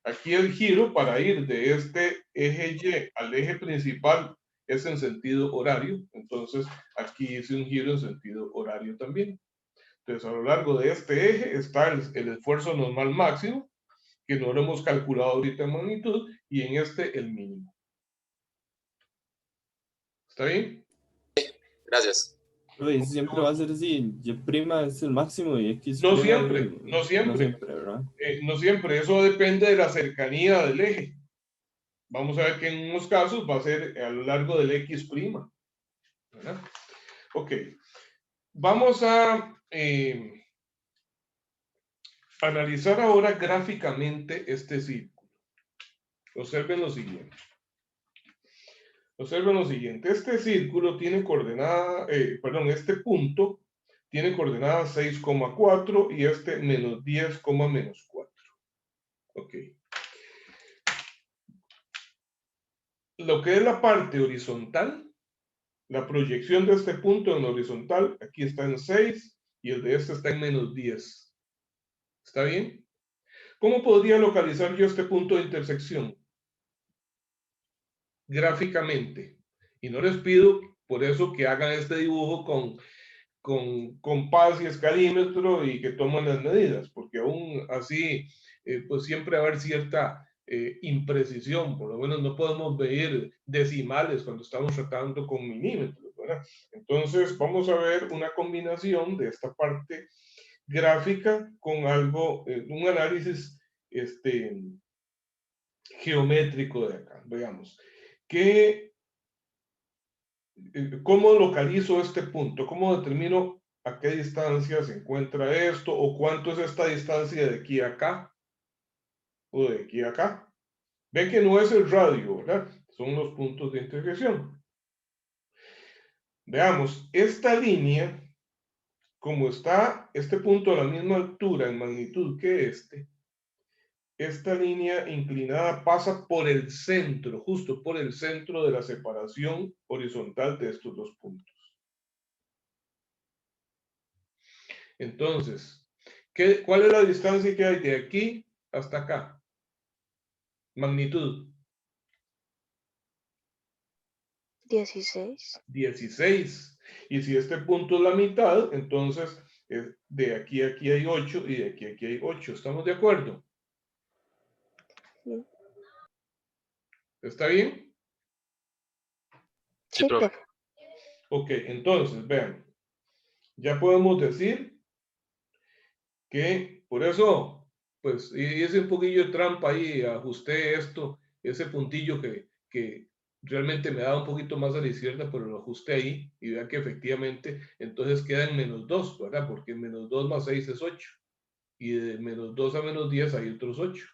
Aquí el giro para ir de este eje Y al eje principal es en sentido horario, entonces aquí hice un giro en sentido horario también. Entonces a lo largo de este eje está el esfuerzo normal máximo, que no lo hemos calculado ahorita en magnitud, y en este el mínimo. ¿Está bien? Gracias. Uy, siempre va a ser así. Y' es el máximo y X' No es siempre, no no siempre. siempre, ¿verdad? No siempre, eso depende de la cercanía del eje. Vamos a ver que en unos casos va a ser a lo largo del X'. ¿Verdad? Ok. Vamos a analizar ahora gráficamente este círculo. Observen lo siguiente. Observen lo siguiente. Este círculo tiene coordenada, este punto tiene coordenada 6,4 y este menos 10, menos 4. Ok. Lo que es la parte horizontal La proyección de este punto en horizontal, aquí está en 6 y el de este está en menos 10. ¿Está bien? ¿Cómo podría localizar yo este punto de intersección? Gráficamente. Y no les pido por eso que hagan este dibujo con compás y escalímetro y que tomen las medidas, porque aún así, pues siempre va a haber cierta imprecisión, por lo menos no podemos ver decimales cuando estamos tratando con milímetros, ¿verdad? Entonces vamos a ver una combinación de esta parte gráfica con algo, un análisis geométrico de acá, veamos. ¿Cómo localizo este punto? ¿Cómo determino a qué distancia se encuentra esto? ¿O cuánto es esta distancia de aquí a acá? ¿O de aquí a acá? Ven que no es el radio, ¿verdad? Son los puntos de intersección. Veamos, esta línea, como está este punto a la misma altura en magnitud que esta línea inclinada pasa por el centro, justo por el centro de la separación horizontal de estos dos puntos. Entonces, ¿cuál es la distancia que hay de aquí hasta acá? Magnitud. 16. 16. Y si este punto es la mitad, entonces de aquí a aquí hay 8 y de aquí a aquí hay 8. ¿Estamos de acuerdo? Sí. ¿Está bien? Sí, Sí, profe. profe. Ok, entonces, vean. Ya podemos decir que por eso, pues, hice un poquillo de trampa ahí, ajusté esto, ese puntillo que realmente me daba un poquito más a la izquierda, pero lo ajusté ahí y vean que efectivamente entonces queda en menos 2, ¿verdad? Porque menos 2 más 6 es 8. Y de menos 2 a menos 10 hay otros 8.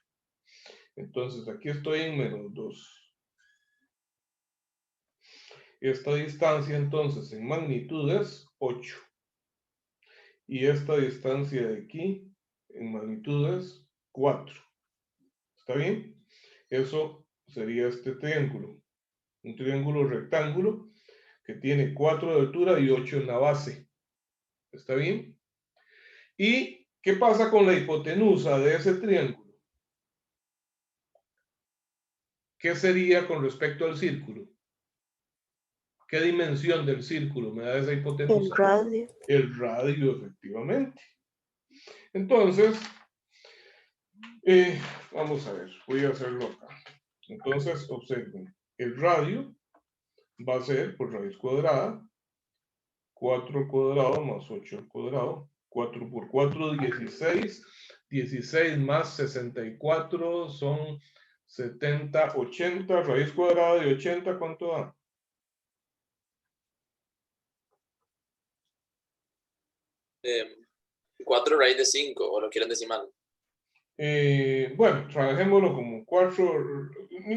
Entonces aquí estoy en menos 2. Esta distancia entonces en magnitud es 8. Y esta distancia de aquí en magnitud es 4. ¿Está bien? Eso sería este triángulo. Un triángulo rectángulo que tiene 4 de altura y 8 en la base. ¿Está bien? ¿Y qué pasa con la hipotenusa de ese triángulo? ¿Qué sería con respecto al círculo? ¿Qué dimensión del círculo me da esa El hipotenusa? radio. El radio, efectivamente. Entonces, vamos a ver, voy a hacerlo acá. Entonces, observen, el radio va a ser por raíz cuadrada, 4 al cuadrado más 8 al cuadrado, 4 por 4, 16, 16 más 64 son 70, 80, raíz cuadrada de 80, ¿cuánto da? 4 raíz de 5, o lo quieren decimal. Bueno, trabajémoslo como 4,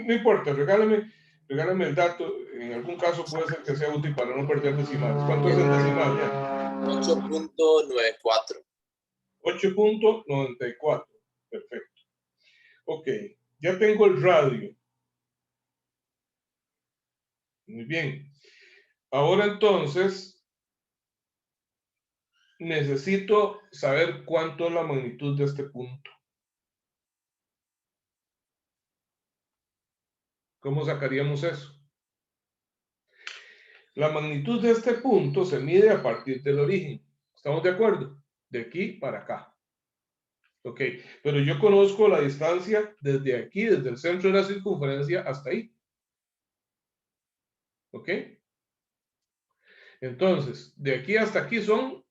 no importa, regálame el dato, en algún caso puede ser que sea útil para no perder decimales. ¿Cuánto es el decimal ya? 8.94. 8.94, perfecto. Ok, ya tengo el radio. Muy bien. Ahora entonces, necesito saber cuánto es la magnitud de este punto. ¿Cómo sacaríamos eso? La magnitud de este punto se mide a partir del origen. ¿Estamos de acuerdo? De aquí para acá. Ok, pero yo conozco la distancia desde aquí, desde el centro de la circunferencia hasta ahí. Ok. Entonces, de aquí hasta aquí son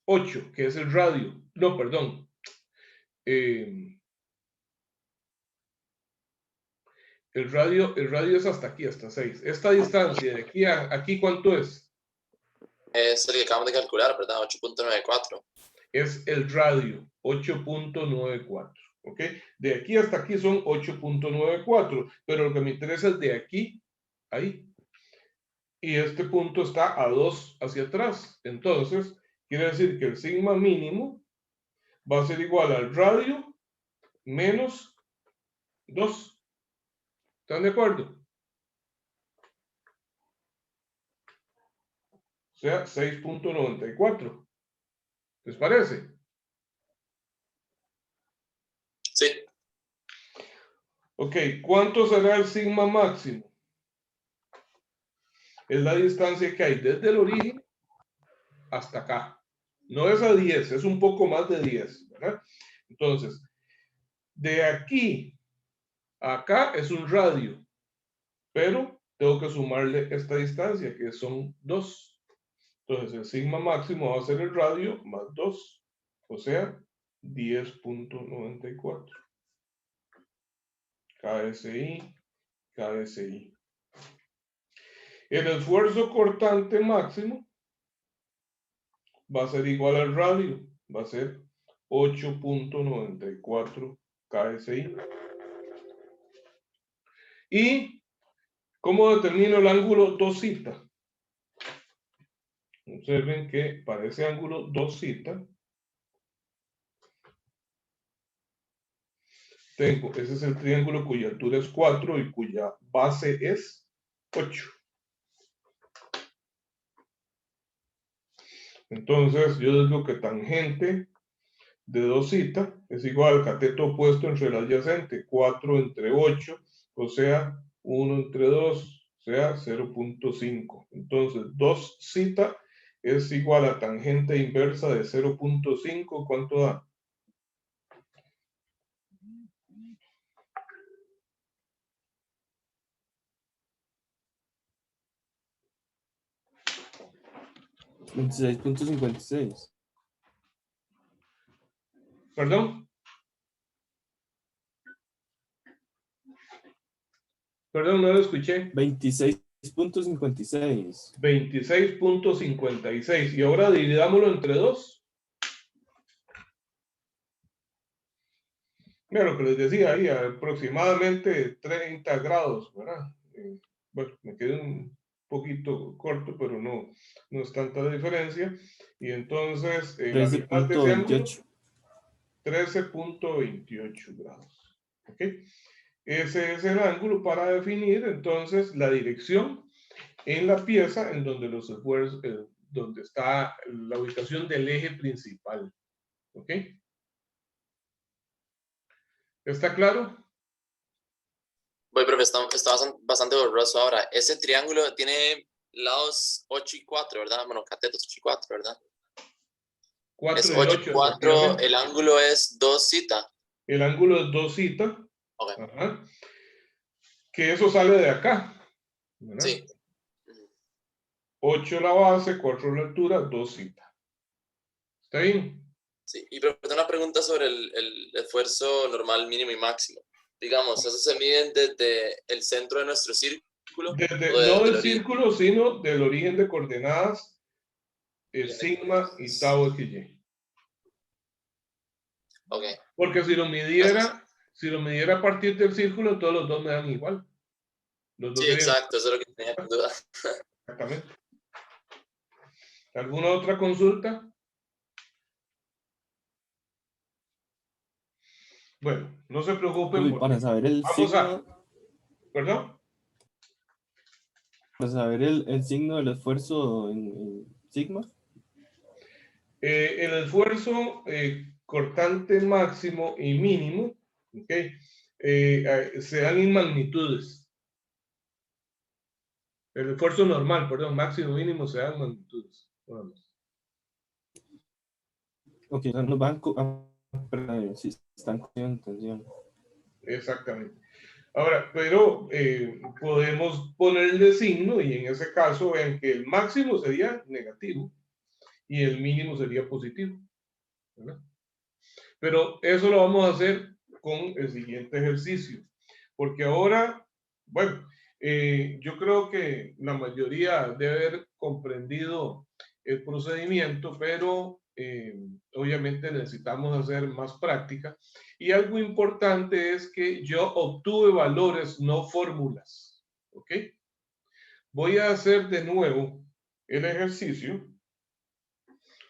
8, que es el radio. No, perdón. El radio es hasta aquí, hasta 6. Esta distancia de aquí a aquí, ¿cuánto es? Es el que acabamos de calcular, ¿verdad? 8.94. Es el radio, 8.94. ¿Ok? De aquí hasta aquí son 8.94, pero lo que me interesa es de aquí a ahí. Y este punto está a 2 hacia atrás. Entonces, quiere decir que el sigma mínimo va a ser igual al radio menos 2. ¿Están de acuerdo? sea 6.94. ¿Les parece? Sí. Ok, ¿cuánto será el sigma máximo? Es la distancia que hay desde el origen hasta acá. No es a 10, es un poco más de 10, ¿verdad? Entonces, de aquí a acá es un radio, pero tengo que sumarle esta distancia, que son 2. Entonces, el sigma máximo va a ser el radio más 2, o sea, 10.94. KSI, KSI. El esfuerzo cortante máximo va a ser igual al radio, va a ser 8.94 KSI. ¿Y cómo determino el ángulo 2θ? Observen que para ese ángulo 2θ, ese es el triángulo cuya altura es 4 y cuya base es 8. Entonces, yo digo que tangente de 2θ es igual al cateto opuesto entre el adyacente, 4 entre 8, o sea, 1 entre 2, o sea, 0.5. Entonces, 2θ es igual a tangente inversa de 0.5, ¿cuánto da? $26.56. ¿Perdón? Perdón, no lo escuché. 26.56. 26.56. Y ahora dividámoslo entre 2. Mira lo que les decía ahí, aproximadamente 30 grados, ¿verdad? Bueno, me quedé un poquito corto, pero no es tanta la diferencia. Y entonces, la mitad de ese ángulo, 13.28. 13.28 grados. ¿Ok? Ese es el ángulo para definir entonces la dirección en la pieza en donde los esfuerzos, donde está la ubicación del eje principal. ¿Ok? ¿Está claro? Voy, profe, está bastante borroso ahora. Ese triángulo tiene lados 8 y 4, ¿verdad? Bueno, catetos 8 y 4, ¿verdad? 4 Es y 8 y 8, 4, efectivamente. el ángulo es 2θ. El ángulo es 2θ. Ok. Ajá. Que eso sale de acá, ¿verdad? Sí. 8 la base, 4 la altura, 2θ. ¿Está bien? Sí. Y pero tengo una pregunta sobre el esfuerzo normal, mínimo y máximo. Digamos, ¿eso se mide desde el centro de nuestro círculo? Desde, ¿O no desde el del origen? círculo, sino del origen de coordenadas, sigma y tau xy. Ok. Porque si lo Gracias. midiera a partir del círculo, todos los dos me dan igual. Los dos Sí, serían exacto, eso es lo que tenía duda. exactamente. ¿Alguna otra consulta? Bueno, no se preocupen Uy, porque para saber el vamos signo, ¿perdón? para saber el signo del esfuerzo en sigma. El esfuerzo cortante máximo y mínimo, ¿ok? Se dan en magnitudes. El esfuerzo normal, perdón, máximo y mínimo se dan en magnitudes. Vamos. Ok, o sea, nos van si están cogiendo tensión. Exactamente. Ahora, pero podemos ponerle signo y en ese caso ven que el máximo sería negativo y el mínimo sería positivo, ¿verdad? Pero eso lo vamos a hacer con el siguiente ejercicio, porque ahora, bueno, yo creo que la mayoría debe haber comprendido el procedimiento, pero obviamente necesitamos hacer más práctica. Y algo importante es que yo obtuve valores, no fórmulas. ¿Ok? Voy a hacer de nuevo el ejercicio.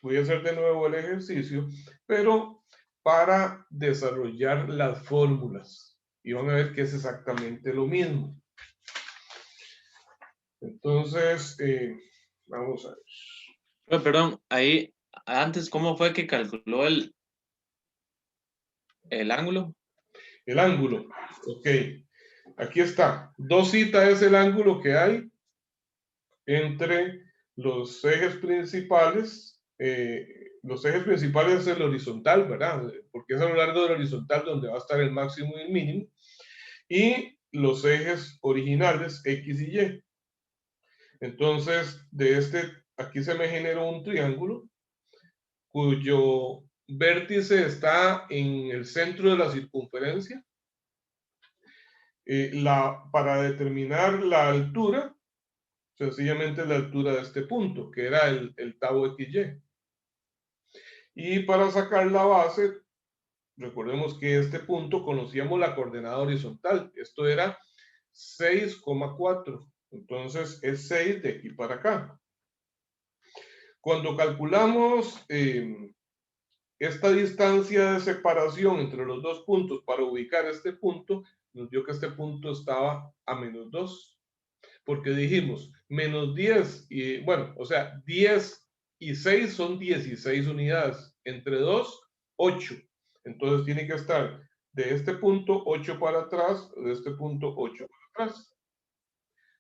Voy a hacer de nuevo el ejercicio, pero para desarrollar las fórmulas. Y van a ver que es exactamente lo mismo. Entonces, vamos a ver. Perdón, ahí, antes, ¿cómo fue que calculó el ángulo? El ángulo. Ok. Aquí está. 2θ es el ángulo que hay entre los ejes principales. Los ejes principales es el horizontal, ¿verdad? Porque es a lo largo del horizontal donde va a estar el máximo y el mínimo. Y los ejes originales, X y Y. Entonces, aquí se me generó un triángulo cuyo vértice está en el centro de la circunferencia. Para determinar la altura, sencillamente la altura de este punto, que era el tau XY. Y para sacar la base, recordemos que este punto conocíamos la coordenada horizontal. Esto era 6,4. Entonces es 6 de aquí para acá. Cuando calculamos esta distancia de separación entre los dos puntos para ubicar este punto, nos dio que este punto estaba a -2. Porque dijimos, -10 y, bueno, o sea, 10 y 6 son 16 unidades. Entre 2, 8. Entonces tiene que estar de este punto 8 para atrás, de este punto 8 para atrás.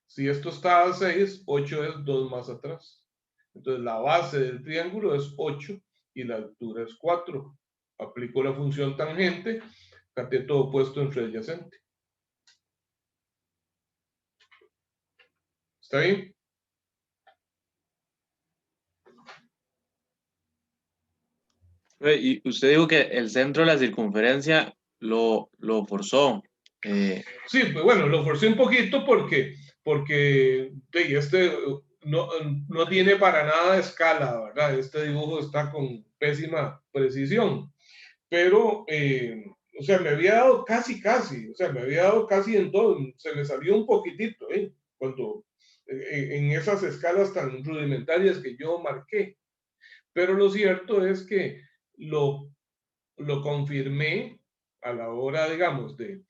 Si esto está a 6, 8 es 2 más atrás. Entonces la base del triángulo es 8 y la altura es 4. Aplico la función tangente, cateto opuesto entre adyacente. ¿Está bien? Y usted dijo que el centro de la circunferencia lo forzó. Sí, pues bueno, lo forcé un poquito porque no tiene para nada escala, ¿verdad? Este dibujo está con pésima precisión, pero, o sea, me había dado casi, o sea, me había dado casi en todo, se me salió un poquitito, cuando, en esas escalas tan rudimentarias que yo marqué, pero lo cierto es que lo confirmé a la hora, digamos, de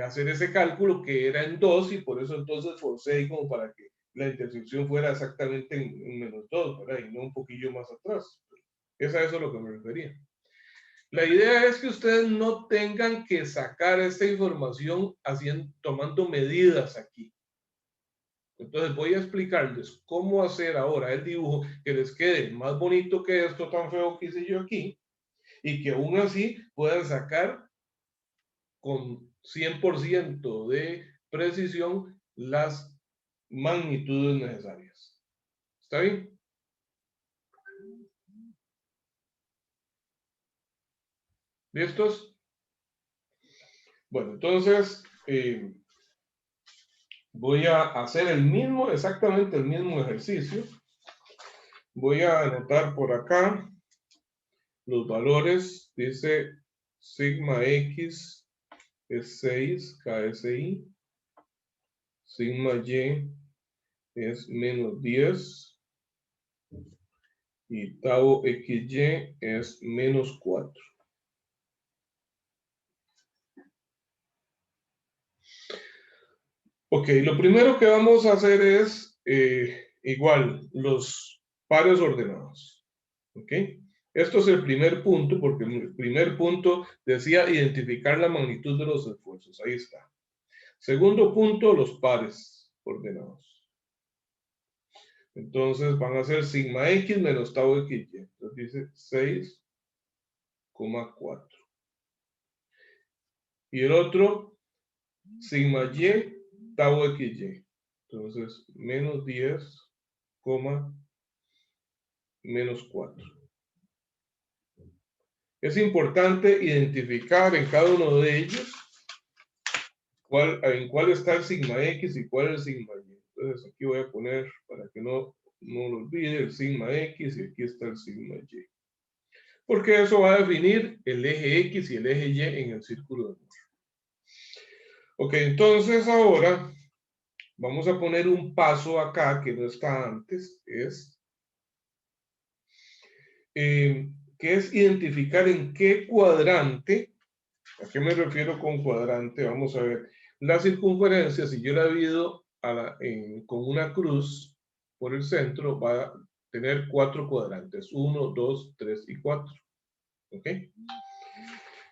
hacer ese cálculo que era en 2 y por eso entonces forcé como para que la intersección fuera exactamente en -2, ¿verdad? Y no un poquillo más atrás. Es a eso a lo que me refería. La idea es que ustedes no tengan que sacar esta información tomando medidas aquí. Entonces voy a explicarles cómo hacer ahora el dibujo que les quede más bonito que esto tan feo que hice yo aquí y que aún así puedan sacar con 100% de precisión las magnitudes necesarias. ¿Está bien? ¿Listos? Bueno, entonces voy a hacer exactamente el mismo ejercicio. Voy a anotar por acá los valores. Dice sigma X es 6 KSI. Sigma Y es -10. Y tau XY es -4. Ok, lo primero que vamos a hacer es igual los pares ordenados. Ok, esto es el primer punto porque el primer punto decía identificar la magnitud de los esfuerzos. Ahí está. Segundo punto, los pares ordenados. Entonces van a ser sigma X menos tau XY. Entonces dice 6,4. Y el otro, sigma Y, tau XY. Entonces, -10, -4. Es importante identificar en cada uno de ellos en cuál está el sigma X y cuál es el sigma Y. Entonces aquí voy a poner, para que no lo olvide, el sigma X y aquí está el sigma Y. Porque eso va a definir el eje X y el eje Y en el círculo de Moore. Ok, entonces ahora vamos a poner un paso acá que no está antes, que es identificar en qué cuadrante, ¿a qué me refiero con cuadrante? Vamos a ver, la circunferencia, si yo la divido con una cruz por el centro, tener 4 cuadrantes, 1, 2, 3 y 4. ¿Ok?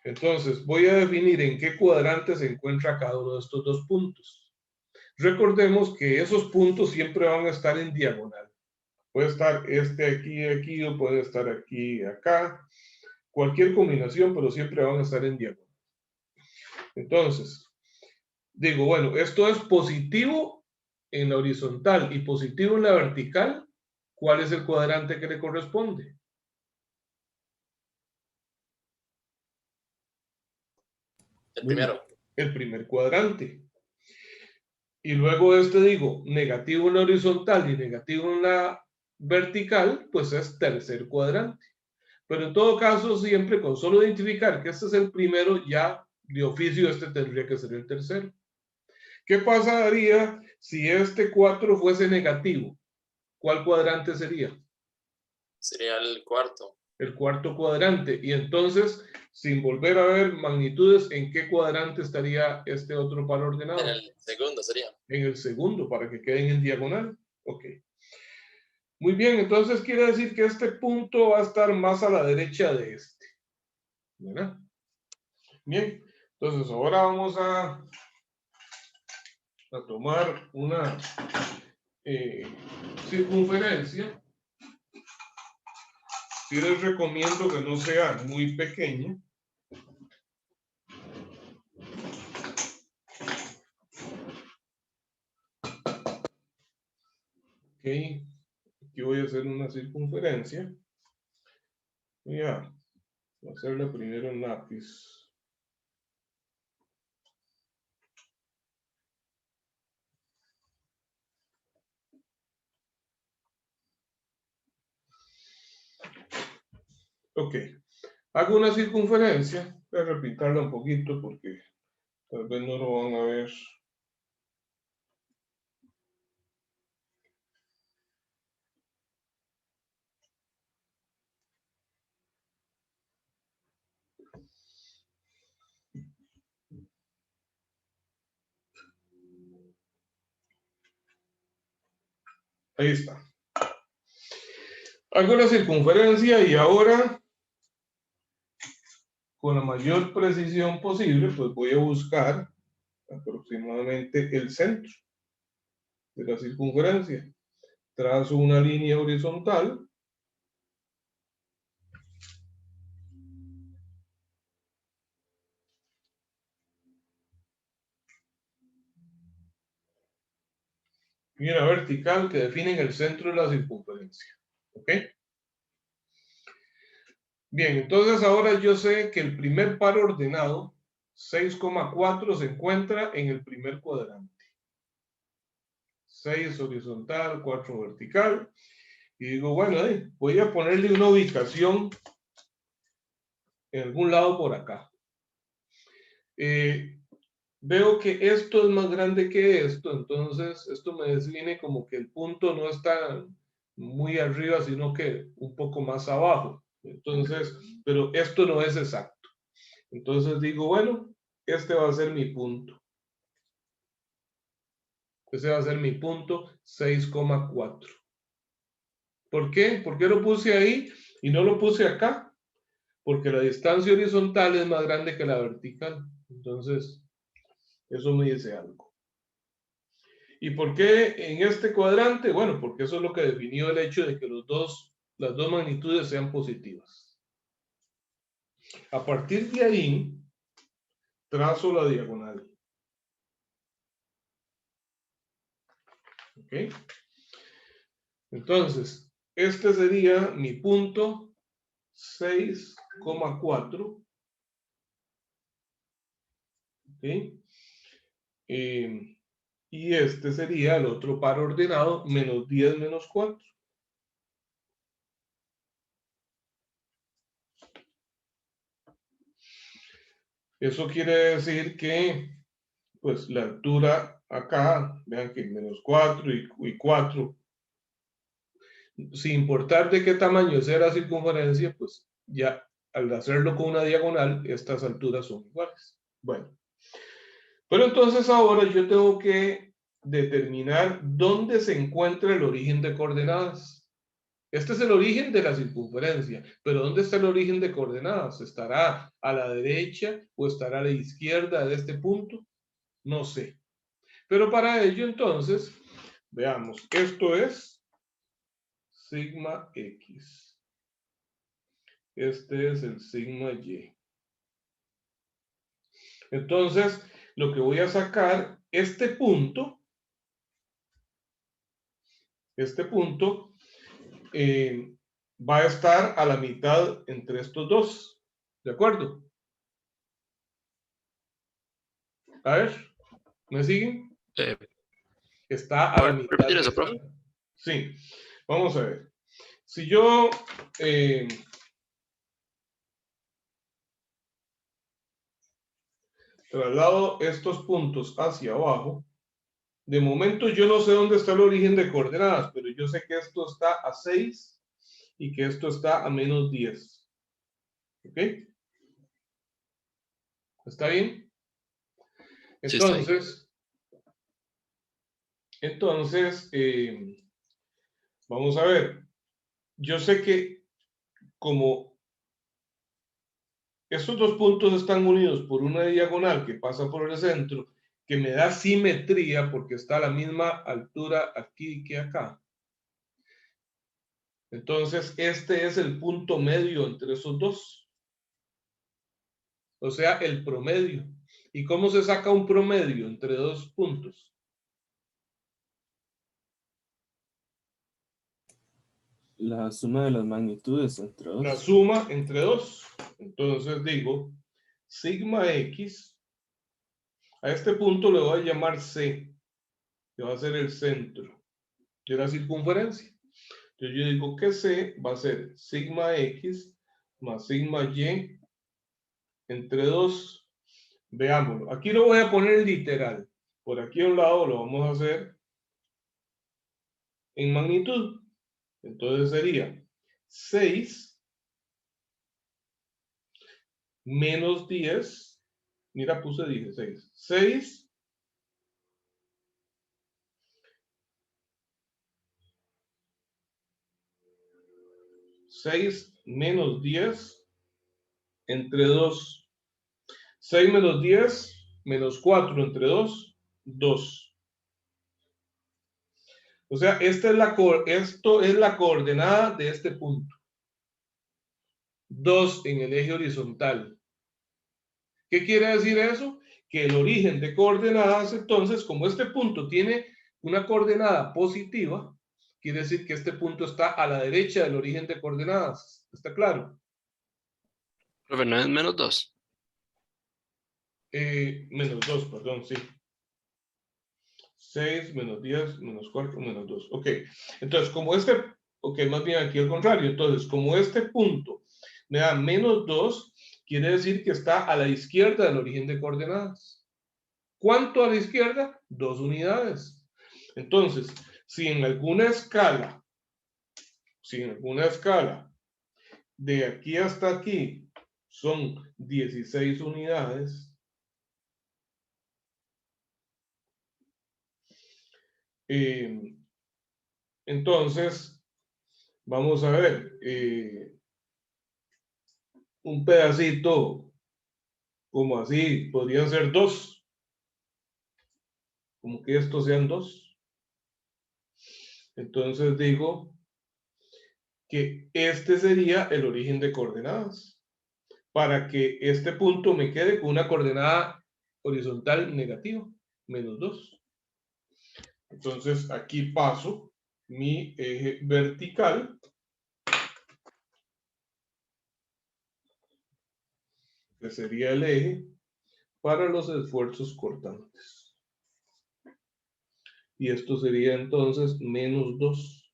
Entonces, voy a definir en qué cuadrante se encuentra cada uno de estos dos puntos. Recordemos que esos puntos siempre van a estar en diagonal. Puede estar este aquí, o puede estar aquí, acá. Cualquier combinación, pero siempre van a estar en diagonal. Entonces, digo, bueno, esto es positivo en la horizontal y positivo en la vertical. ¿Cuál es el cuadrante que le corresponde? El primero. El primer cuadrante. Y luego digo, negativo en la horizontal y negativo en la vertical, pues es tercer cuadrante. Pero en todo caso, siempre con solo identificar que este es el primero, ya de oficio este tendría que ser el tercero. ¿Qué pasaría si este 4 fuese negativo? ¿Cuál cuadrante sería? Sería el cuarto. El cuarto cuadrante. Y entonces, sin volver a ver magnitudes, ¿en qué cuadrante estaría este otro par ordenado? En el segundo sería. En el segundo, para que queden en diagonal. Ok. Muy bien, entonces quiere decir que este punto va a estar más a la derecha de este. ¿Verdad? Bien, entonces ahora vamos a tomar una circunferencia. Sí les recomiendo que no sea muy pequeña. Ok, aquí voy a hacer una circunferencia. Voy a hacerla primero en lápiz. Ok, hago una circunferencia. Voy a repintarla un poquito porque tal vez no lo van a ver. Ahí está. Hago la circunferencia y ahora, con la mayor precisión posible, pues voy a buscar aproximadamente el centro de la circunferencia. Trazo una línea horizontal. Y una vertical que definen el centro de la circunferencia. ¿Ok? Bien, entonces ahora yo sé que el primer par ordenado, 6,4, se encuentra en el primer cuadrante. 6 horizontal, 4 vertical. Y digo, bueno, voy a ponerle una ubicación en algún lado por acá. Veo que esto es más grande que esto, entonces esto me define como que el punto no está muy arriba, sino que un poco más abajo. Entonces, pero esto no es exacto. Entonces digo, bueno, este va a ser mi punto. Ese va a ser mi punto 6,4. ¿Por qué? ¿Por qué lo puse ahí y no lo puse acá? Porque la distancia horizontal es más grande que la vertical. Entonces, eso me dice algo. ¿Y por qué en este cuadrante? Bueno, porque eso es lo que definió el hecho de que las dos magnitudes sean positivas. A partir de ahí, trazo la diagonal. ¿Ok? Entonces, este sería mi punto 6,4. ¿Ok? Y este sería el otro par ordenado, menos 10 menos 4. Eso quiere decir que, pues, la altura acá, vean que menos 4 y 4, sin importar de qué tamaño sea la circunferencia, pues ya al hacerlo con una diagonal, estas alturas son iguales. Bueno, pero entonces ahora yo tengo que determinar dónde se encuentra el origen de coordenadas. Este es el origen de la circunferencia, pero ¿dónde está el origen de coordenadas? ¿Estará a la derecha o estará a la izquierda de este punto? No sé. Pero para ello, entonces, veamos, esto es sigma X. Este es el sigma Y. Entonces, lo que voy a sacar, este punto va a estar a la mitad entre estos dos. ¿De acuerdo? A ver, ¿me siguen? Está a la mitad. ¿Repetir eso, profe? Sí, vamos a ver. Si yo traslado estos puntos hacia abajo, de momento yo no sé dónde está el origen de coordenadas, pero yo sé que esto está a 6 y que esto está a menos 10. ¿Ok? ¿Está bien? Entonces, vamos a ver. Yo sé que como estos dos puntos están unidos por una diagonal que pasa por el centro, que me da simetría porque está a la misma altura aquí que acá. Entonces, este es el punto medio entre esos dos. O sea, el promedio. ¿Y cómo se saca un promedio entre dos puntos? La suma de las magnitudes entre La dos. suma entre dos. Entonces digo, sigma X, a este punto le voy a llamar C, que va a ser el centro de la circunferencia. Entonces yo digo que C va a ser sigma X más sigma Y entre 2. Veámoslo. Aquí lo voy a poner literal. Por aquí a un lado lo vamos a hacer en magnitud. Entonces sería 6 menos 10. Mira, puse 16. 6 menos 10 entre 2. 6 menos 10 menos 4 entre 2, 2. O sea, esto es la coordenada de este punto. 2 en el eje horizontal. ¿Qué quiere decir eso? Que el origen de coordenadas, entonces, como este punto tiene una coordenada positiva, quiere decir que este punto está a la derecha del origen de coordenadas. ¿Está claro? Profe, ¿no es menos 2? Menos 2, perdón, sí. 6 menos 10 menos 4 menos 2. Ok, entonces como más bien aquí al contrario. Entonces, como este punto me da menos 2, quiere decir que está a la izquierda del origen de coordenadas. ¿Cuánto a la izquierda? 2 unidades. Entonces, si en alguna escala de aquí hasta aquí son 16 unidades, entonces, vamos a ver, un pedacito como así, podrían ser 2, como que estos sean 2. Entonces digo que este sería el origen de coordenadas, para que este punto me quede con una coordenada horizontal negativa, menos 2. Entonces aquí paso mi eje vertical, que sería el eje para los esfuerzos cortantes. Y esto sería entonces menos 2.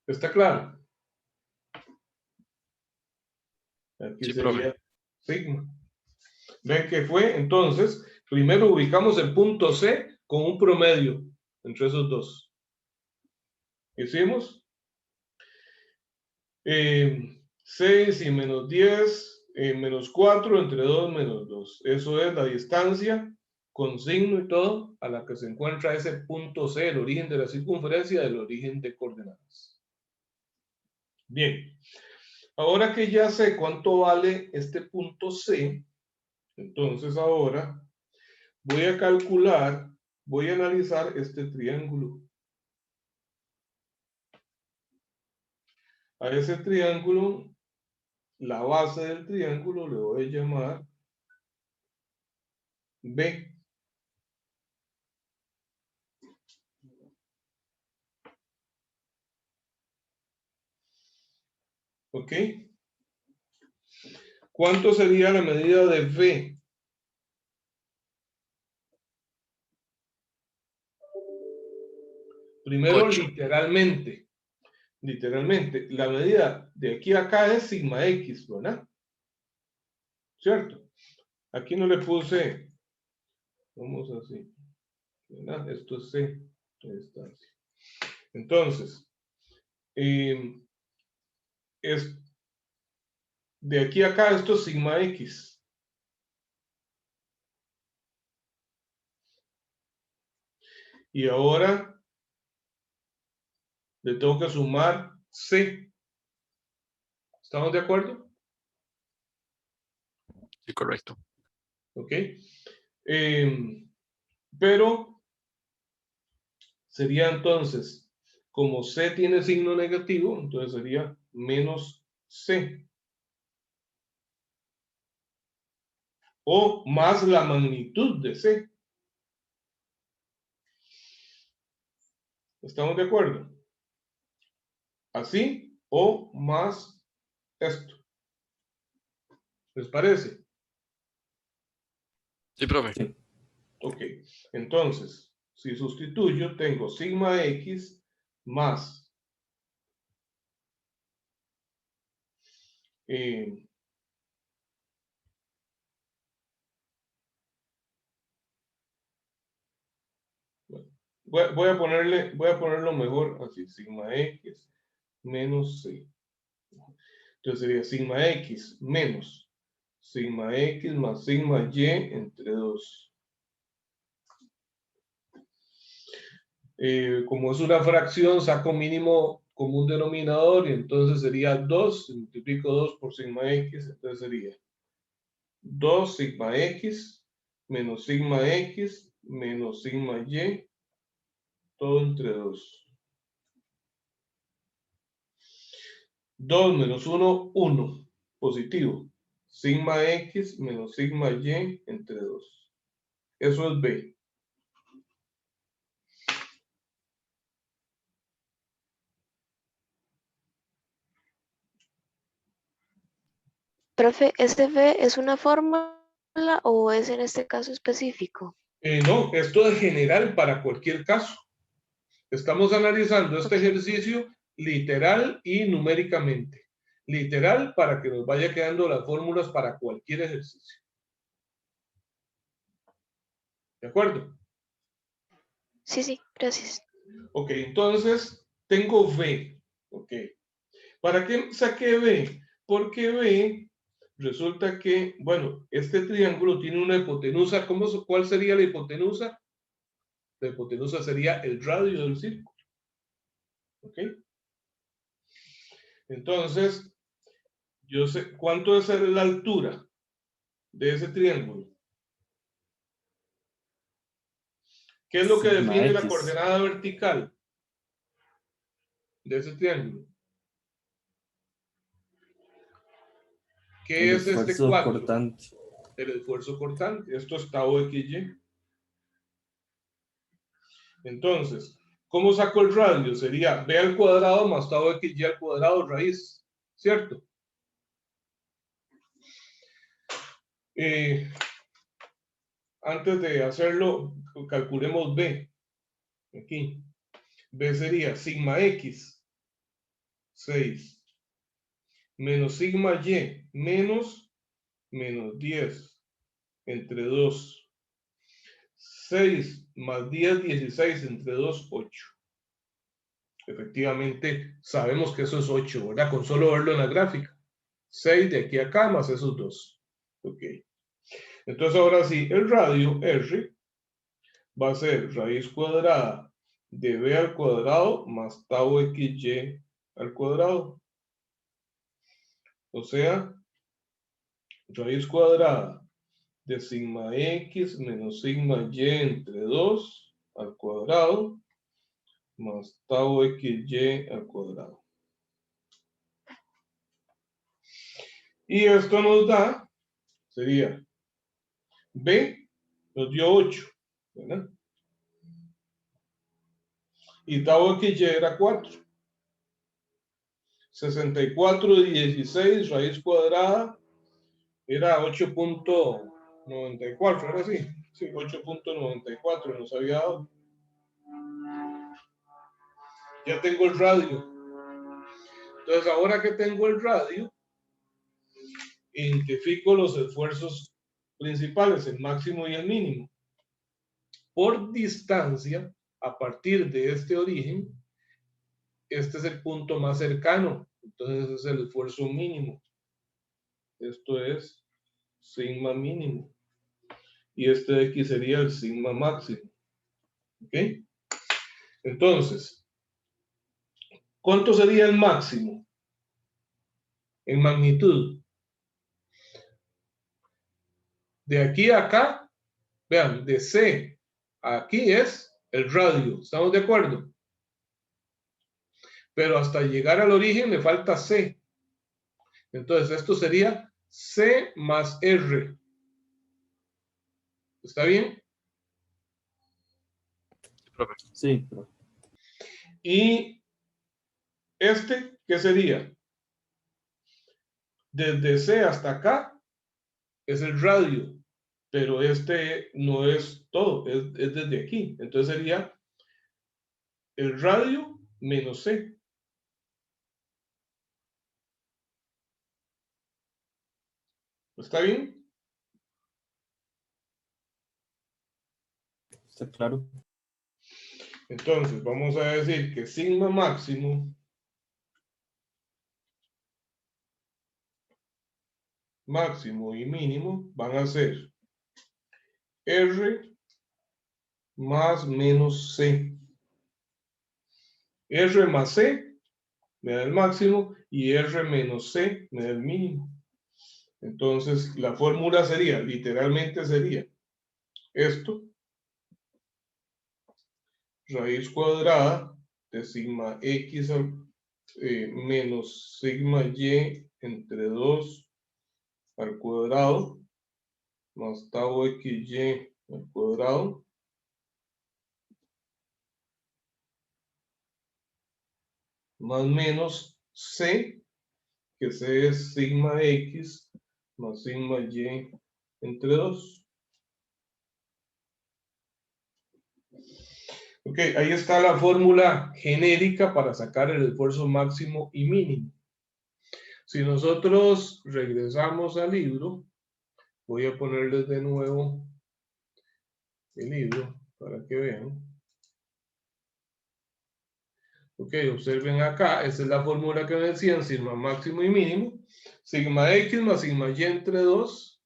¿Está claro? Aquí Sí, sería profe. sigma. ¿Ven qué fue? Entonces, primero ubicamos el punto C con un promedio entre esos dos. Hicimos 6 y menos 10, menos 4 entre 2 menos 2. Eso es la distancia con signo y todo, a la que se encuentra ese punto C, el origen de la circunferencia del origen de coordenadas. Bien, ahora que ya sé cuánto vale este punto C, entonces ahora voy a calcular, voy a analizar este triángulo. A ese triángulo, la base del triángulo le voy a llamar B. ¿Ok? ¿Cuánto sería la medida de B? Primero, 8. literalmente, la medida de aquí a acá es sigma X, ¿verdad? ¿Cierto? Aquí no le puse, vamos así, ¿verdad? Esto es C, distancia. Entonces, es de aquí a acá, esto es sigma X. Y ahora le tengo que sumar C. ¿Estamos de acuerdo? Sí, correcto. ¿Ok? Pero sería entonces, como C tiene signo negativo, entonces sería menos C. O más la magnitud de C. ¿Estamos de acuerdo? Así o más esto. ¿Les parece? Sí, profe. Sí. Ok. Entonces, si sustituyo, tengo sigma X más voy a ponerlo mejor así, sigma X menos C. Entonces sería sigma X menos sigma X más sigma Y entre 2. Como es una fracción, saco mínimo común denominador y entonces sería 2, si multiplico 2 por sigma X, entonces sería 2 sigma X menos sigma X menos sigma Y, todo entre 2. 2 menos 1, 1, positivo. Sigma X menos sigma Y entre 2. Eso es B. Profe, ¿este B es una fórmula o es en este caso específico? No, esto es general para cualquier caso. Estamos analizando este ejercicio literal y numéricamente. Literal para que nos vaya quedando las fórmulas para cualquier ejercicio. ¿De acuerdo? Sí, sí, gracias. Ok, entonces tengo V. Ok. ¿Para qué saqué B? Porque B resulta que, bueno, este triángulo tiene una hipotenusa. ¿Cuál sería la hipotenusa? La hipotenusa sería el radio del círculo. ¿Ok? Entonces, yo sé cuánto es la altura de ese triángulo. ¿Qué es lo que Sigma define la X. coordenada vertical de ese triángulo? ¿Qué El es este esfuerzo 4? cortante. El esfuerzo cortante. Esto es tau XY. Entonces, ¿cómo saco el radio? Sería b al cuadrado más tau XY al cuadrado raíz. ¿Cierto? Antes de hacerlo, calculemos b. Aquí. B sería sigma x 6 menos sigma y menos 10 entre 2. 6 más 10, 16 entre 2, 8. Efectivamente, sabemos que eso es 8, ¿verdad? Con solo verlo en la gráfica. 6 de aquí a acá más esos 2. Ok. Entonces ahora sí, el radio R va a ser raíz cuadrada de b al cuadrado más tau xy al cuadrado. O sea, raíz cuadrada de sigma x menos sigma y entre 2 al cuadrado más tau xy al cuadrado. Y esto nos da, sería b, nos dio 8, ¿verdad? Y tau xy era 4. 64 de 16, raíz cuadrada, era 8.94, ¿era así? Sí, 8.94 nos había dado. Ya tengo el radio. Entonces, ahora que tengo el radio, identifico los esfuerzos principales, el máximo y el mínimo. Por distancia, a partir de este origen, este es el punto más cercano. Entonces, es el esfuerzo mínimo. Esto es sigma mínimo. Y este de aquí sería el sigma máximo. ¿Ok? Entonces, ¿cuánto sería el máximo? En magnitud. De aquí a acá, vean, de C a aquí es el radio. ¿Estamos de acuerdo? Pero hasta llegar al origen le falta C. Entonces, esto sería C más R. ¿Está bien? Sí. Y este, ¿qué sería? Desde C hasta acá es el radio, pero este no es todo, es desde aquí. Entonces sería el radio menos C. ¿Está bien? Está claro. Entonces vamos a decir que sigma máximo y mínimo van a ser R más menos C. R más C me da el máximo y R menos C me da el mínimo. Entonces la fórmula sería, literalmente sería esto, raíz cuadrada de sigma x menos sigma y entre 2 al cuadrado más tau xy al cuadrado más menos c, que c es sigma x más sigma y entre 2. Ok, ahí está la fórmula genérica para sacar el esfuerzo máximo y mínimo. Si nosotros regresamos al libro, voy a ponerles de nuevo el libro para que vean. Ok, observen acá, esa es la fórmula que me decían, sigma máximo y mínimo, sigma x más sigma y entre 2,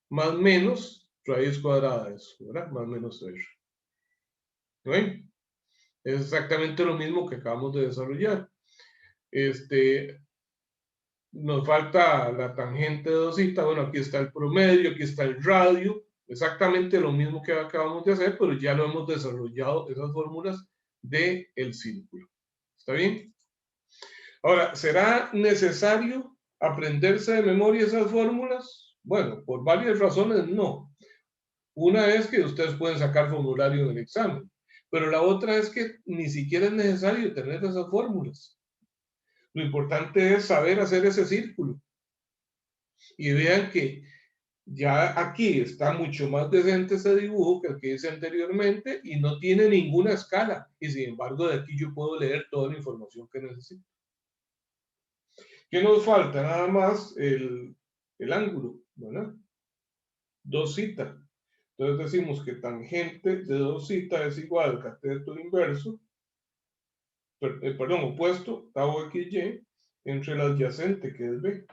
más menos raíz cuadrada de eso, ¿verdad? Más menos r. ¿Ven? Es exactamente lo mismo que acabamos de desarrollar. Nos falta la tangente de dosita, bueno, aquí está el promedio, aquí está el radio, exactamente lo mismo que acabamos de hacer, pero ya lo hemos desarrollado, esas fórmulas del círculo. ¿Está bien? Ahora, ¿será necesario aprenderse de memoria esas fórmulas? Bueno, por varias razones no. Una es que ustedes pueden sacar formulario en el examen, pero la otra es que ni siquiera es necesario tener esas fórmulas. Lo importante es saber hacer ese círculo. Y vean que ya aquí está mucho más decente ese dibujo que el que hice anteriormente y no tiene ninguna escala. Y sin embargo, de aquí yo puedo leer toda la información que necesito. ¿Qué nos falta? Nada más el ángulo, ¿verdad? 2θ. Entonces decimos que tangente de 2θ es igual al cateto inverso, perdón, opuesto, tau xy, entre el adyacente que es B,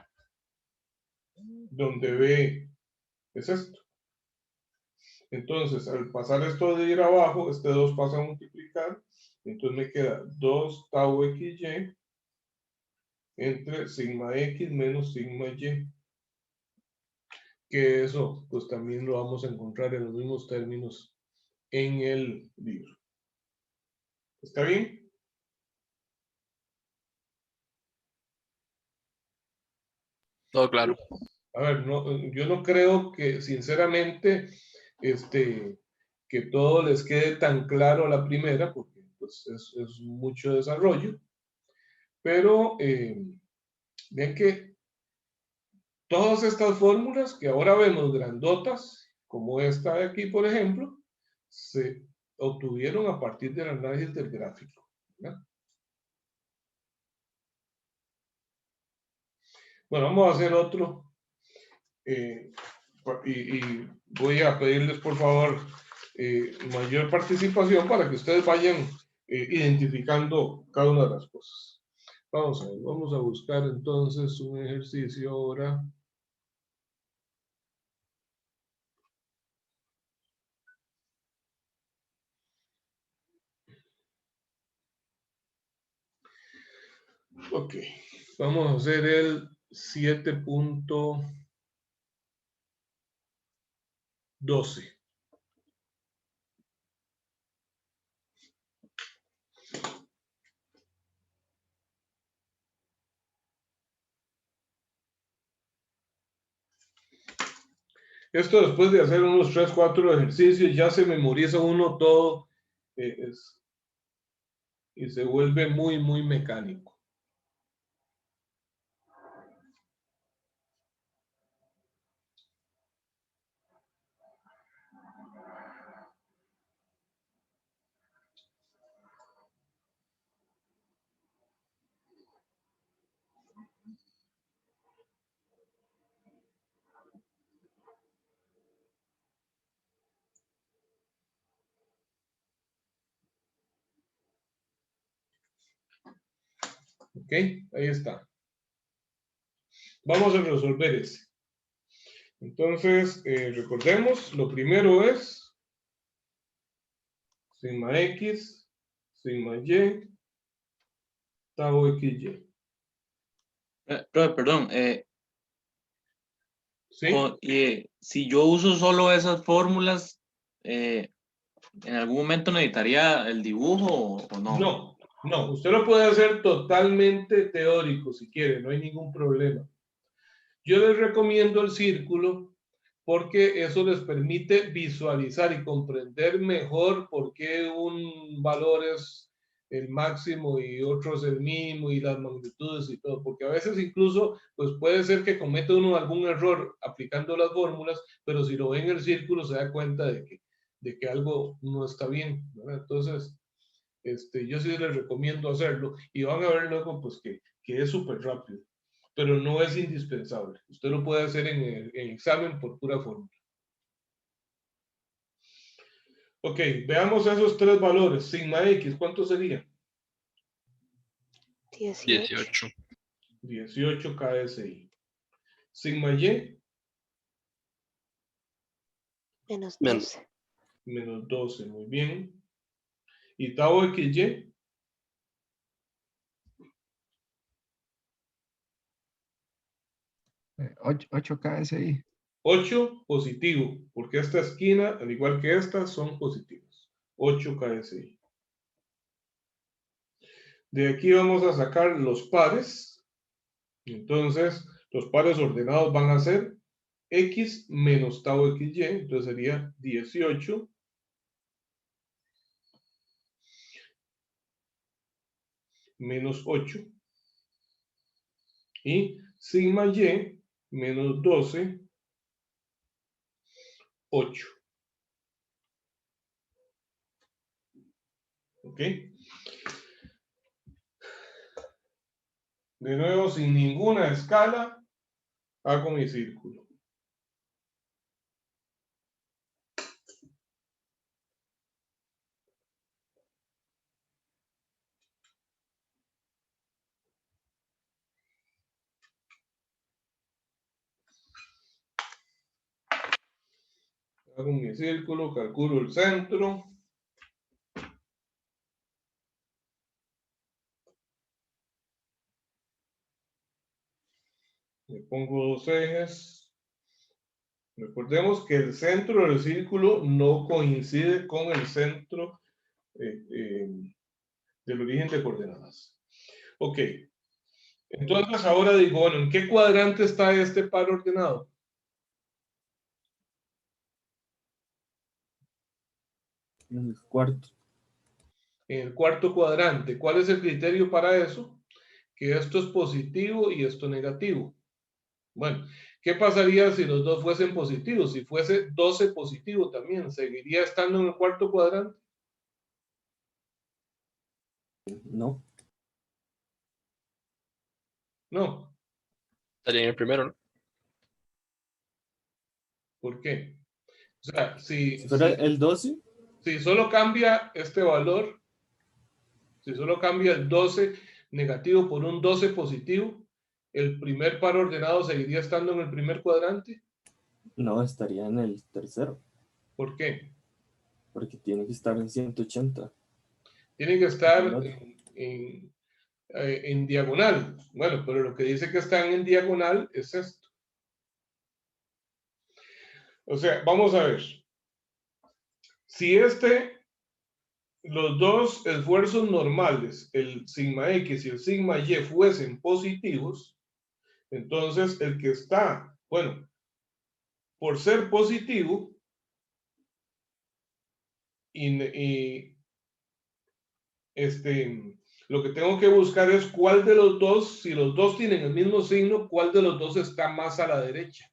donde B es esto. Entonces, al pasar esto de ir abajo, este 2 pasa a multiplicar. Entonces me queda 2 tau xy entre sigma x menos sigma y. Que eso, pues también lo vamos a encontrar en los mismos términos en el libro. ¿Está bien? Todo claro. A ver, no, yo no creo que, sinceramente, que todo les quede tan claro a la primera, porque pues, es mucho desarrollo, pero ven que todas estas fórmulas que ahora vemos grandotas, como esta de aquí, por ejemplo, se obtuvieron a partir del análisis del gráfico, ¿verdad? Bueno, vamos a hacer otro. Y voy a pedirles, por favor, mayor participación para que ustedes vayan identificando cada una de las cosas. Vamos a ver, vamos a buscar entonces un ejercicio ahora. Ok, vamos a hacer el 7.12. Esto después de hacer unos 3, 4 ejercicios, ya se memoriza uno todo y se vuelve muy, muy mecánico. Ok, ahí está. Vamos a resolver ese. Entonces, recordemos, lo primero es sigma x, sigma y, tau xy. Perdón, ¿Sí? si yo uso solo esas fórmulas, ¿en algún momento necesitaría el dibujo o no? No, no, usted lo puede hacer totalmente teórico si quiere, no hay ningún problema. Yo les recomiendo el círculo porque eso les permite visualizar y comprender mejor por qué un valor es el máximo y otro es el mínimo y las magnitudes y todo, porque a veces incluso pues puede ser que cometa uno algún error aplicando las fórmulas, pero si lo ve en el círculo se da cuenta de que algo no está bien, ¿verdad? Entonces, yo sí les recomiendo hacerlo y van a ver luego pues que es súper rápido, pero no es indispensable. Usted lo puede hacer en examen por pura fórmula. Ok, veamos esos tres valores. Sigma X, ¿cuánto sería? 18 18. 18 KSI. Sigma Y, menos Men- 12. menos 12, muy bien. Y tau XY, 8 KSI. 8 positivo, porque esta esquina, al igual que esta, son positivos. 8 KSI. De aquí vamos a sacar los pares. Entonces, los pares ordenados van a ser x menos tau xy, entonces sería 18 menos 8 y sigma y menos 12, 8. ¿Ok? De nuevo, sin ninguna escala, hago mi círculo. Hago mi círculo, calculo el centro. Le pongo dos ejes. Recordemos que el centro del círculo no coincide con el centro del origen de coordenadas. Ok. Entonces ahora digo, bueno, ¿en qué cuadrante está este par ordenado? En el cuarto. En el cuarto cuadrante. ¿Cuál es el criterio para eso? Que esto es positivo y esto negativo. Bueno, ¿qué pasaría si los dos fuesen positivos? Si fuese 12 positivo también, ¿seguiría estando en el cuarto cuadrante? No. No. Estaría en el primero, ¿no? ¿Por qué? O sea, Si fuera el 12, si solo cambia este valor, si solo cambia el 12 negativo por un 12 positivo, ¿el primer par ordenado seguiría estando en el primer cuadrante? no, estaría en el tercero, ¿Por qué? porque tiene que estar en 180. Tiene que El estar otro. en diagonal. Bueno, pero lo que dice que están en diagonal es esto. O sea, vamos a ver. Si los dos esfuerzos normales, el sigma X y el sigma Y, fuesen positivos, entonces el que está, bueno, por ser positivo, lo que tengo que buscar es cuál de los dos, si los dos tienen el mismo signo, cuál de los dos está más a la derecha.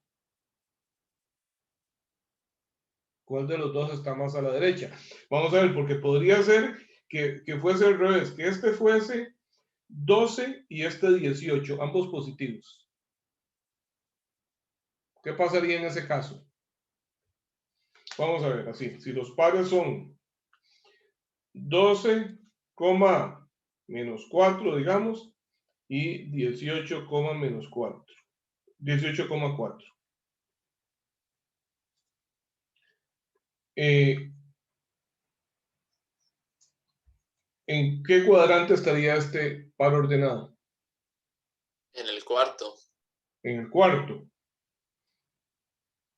¿Cuál de los dos está más a la derecha? Vamos a ver, porque podría ser que fuese al revés, que este fuese 12 y este 18, ambos positivos. ¿Qué pasaría en ese caso? Vamos a ver, así, si los pares son 12, menos 4, digamos, y 18, menos 4. 18,4. ¿En qué cuadrante estaría este par ordenado? En el cuarto. En el cuarto.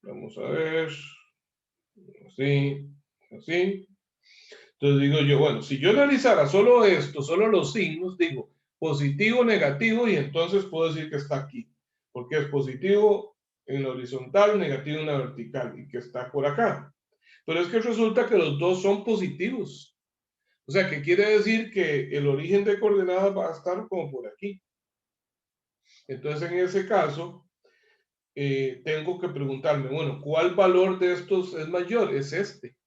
Vamos a ver. Así, así. Entonces digo yo, bueno, si yo analizara solo esto, solo los signos, digo positivo, negativo, y entonces puedo decir que está aquí. Porque es positivo en la horizontal, negativo en la vertical, y que está por acá. Pero es que resulta que los dos son positivos. O sea, que quiere decir que el origen de coordenadas va a estar como por aquí. Entonces, en ese caso, tengo que preguntarme, bueno, ¿cuál valor de estos es mayor? Es este.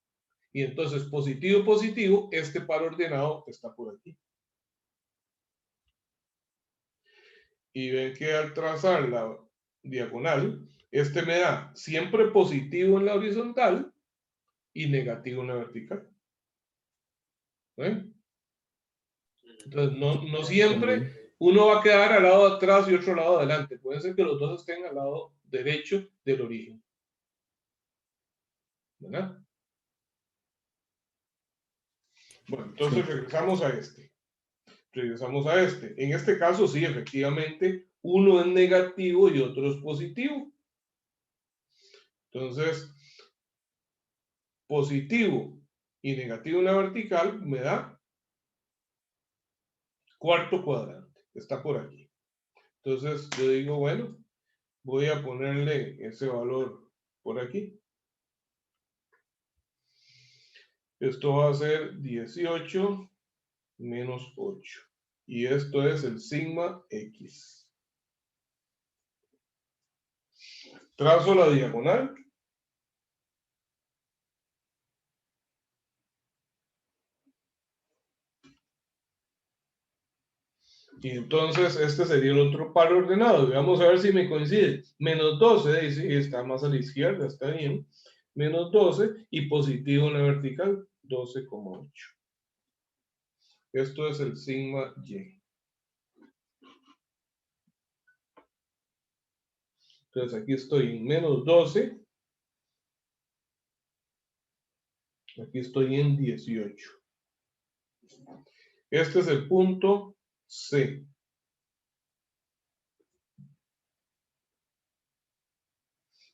Y entonces, positivo, positivo, este par ordenado está por aquí. Y ven que al trazar la diagonal, este me da siempre positivo en la horizontal y negativo en la vertical. ¿Ven? Entonces, no siempre uno va a quedar al lado de atrás y otro al lado de adelante. Puede ser que los dos estén al lado derecho del origen. ¿Verdad? Bueno, entonces Sí. regresamos a este. Regresamos a este. En este caso, sí, efectivamente, uno es negativo y otro es positivo. Entonces, positivo y negativo en la vertical me da cuarto cuadrante. Está por aquí. Entonces, yo digo, bueno, voy a ponerle ese valor por aquí. Esto va a ser 18 menos 8. Y esto es el sigma X. Trazo la diagonal. Y entonces este sería el otro par ordenado. Vamos a ver si me coincide. Menos 12, dice, está más a la izquierda, está bien. Menos 12 y positivo en la vertical, 12,8. Esto es el sigma Y. Entonces aquí estoy en menos 12 Aquí estoy en 18. Este es el punto C.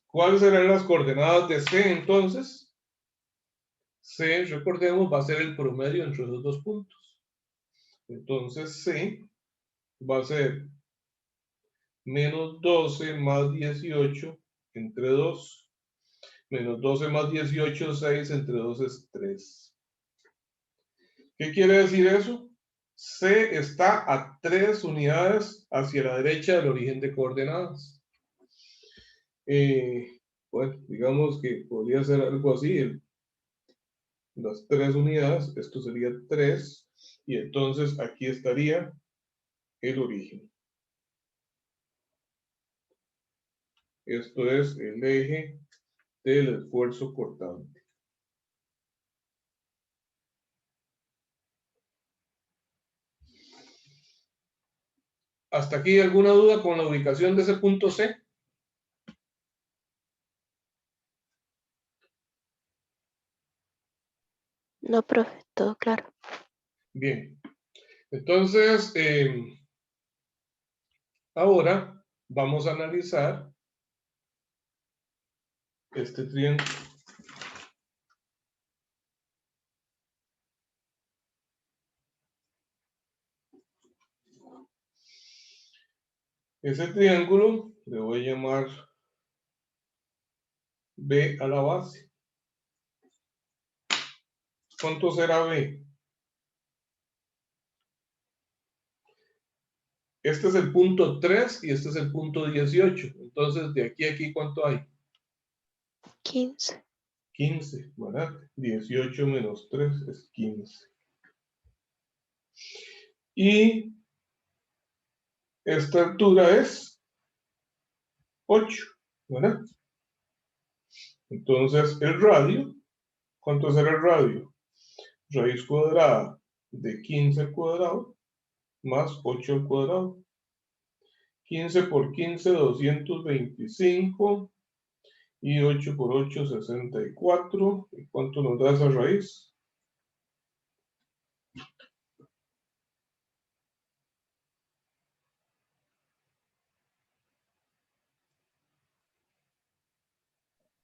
¿Cuáles serán las coordenadas de C entonces? C, recordemos, va a ser el promedio entre los dos puntos. Entonces C va a ser menos 12 más 18 entre 2. Menos 12 más 18, 6, entre 2 es 3. ¿Qué quiere decir eso? C está a 3 unidades hacia la derecha del origen de coordenadas. Bueno, digamos que podría ser algo así. Las 3 unidades, esto sería 3, y entonces aquí estaría el origen. Esto es el eje del esfuerzo cortante. ¿Hasta aquí alguna duda con la ubicación de ese punto C? No, profe, todo claro. Bien. Entonces, ahora vamos a analizar este triángulo. Ese triángulo le voy a llamar B a la base. ¿Cuánto será B? Este es el punto 3 y este es el punto 18. Entonces, de aquí a aquí, ¿cuánto hay? 15. 15, ¿verdad? 18 menos 3 es 15. Y esta altura es 8, ¿verdad? Entonces, el radio, ¿cuánto será el radio? Raíz cuadrada de 15 al cuadrado más 8 al cuadrado. 15 por 15, 225. Y 8 por 8, 64. ¿Y cuánto nos da esa raíz?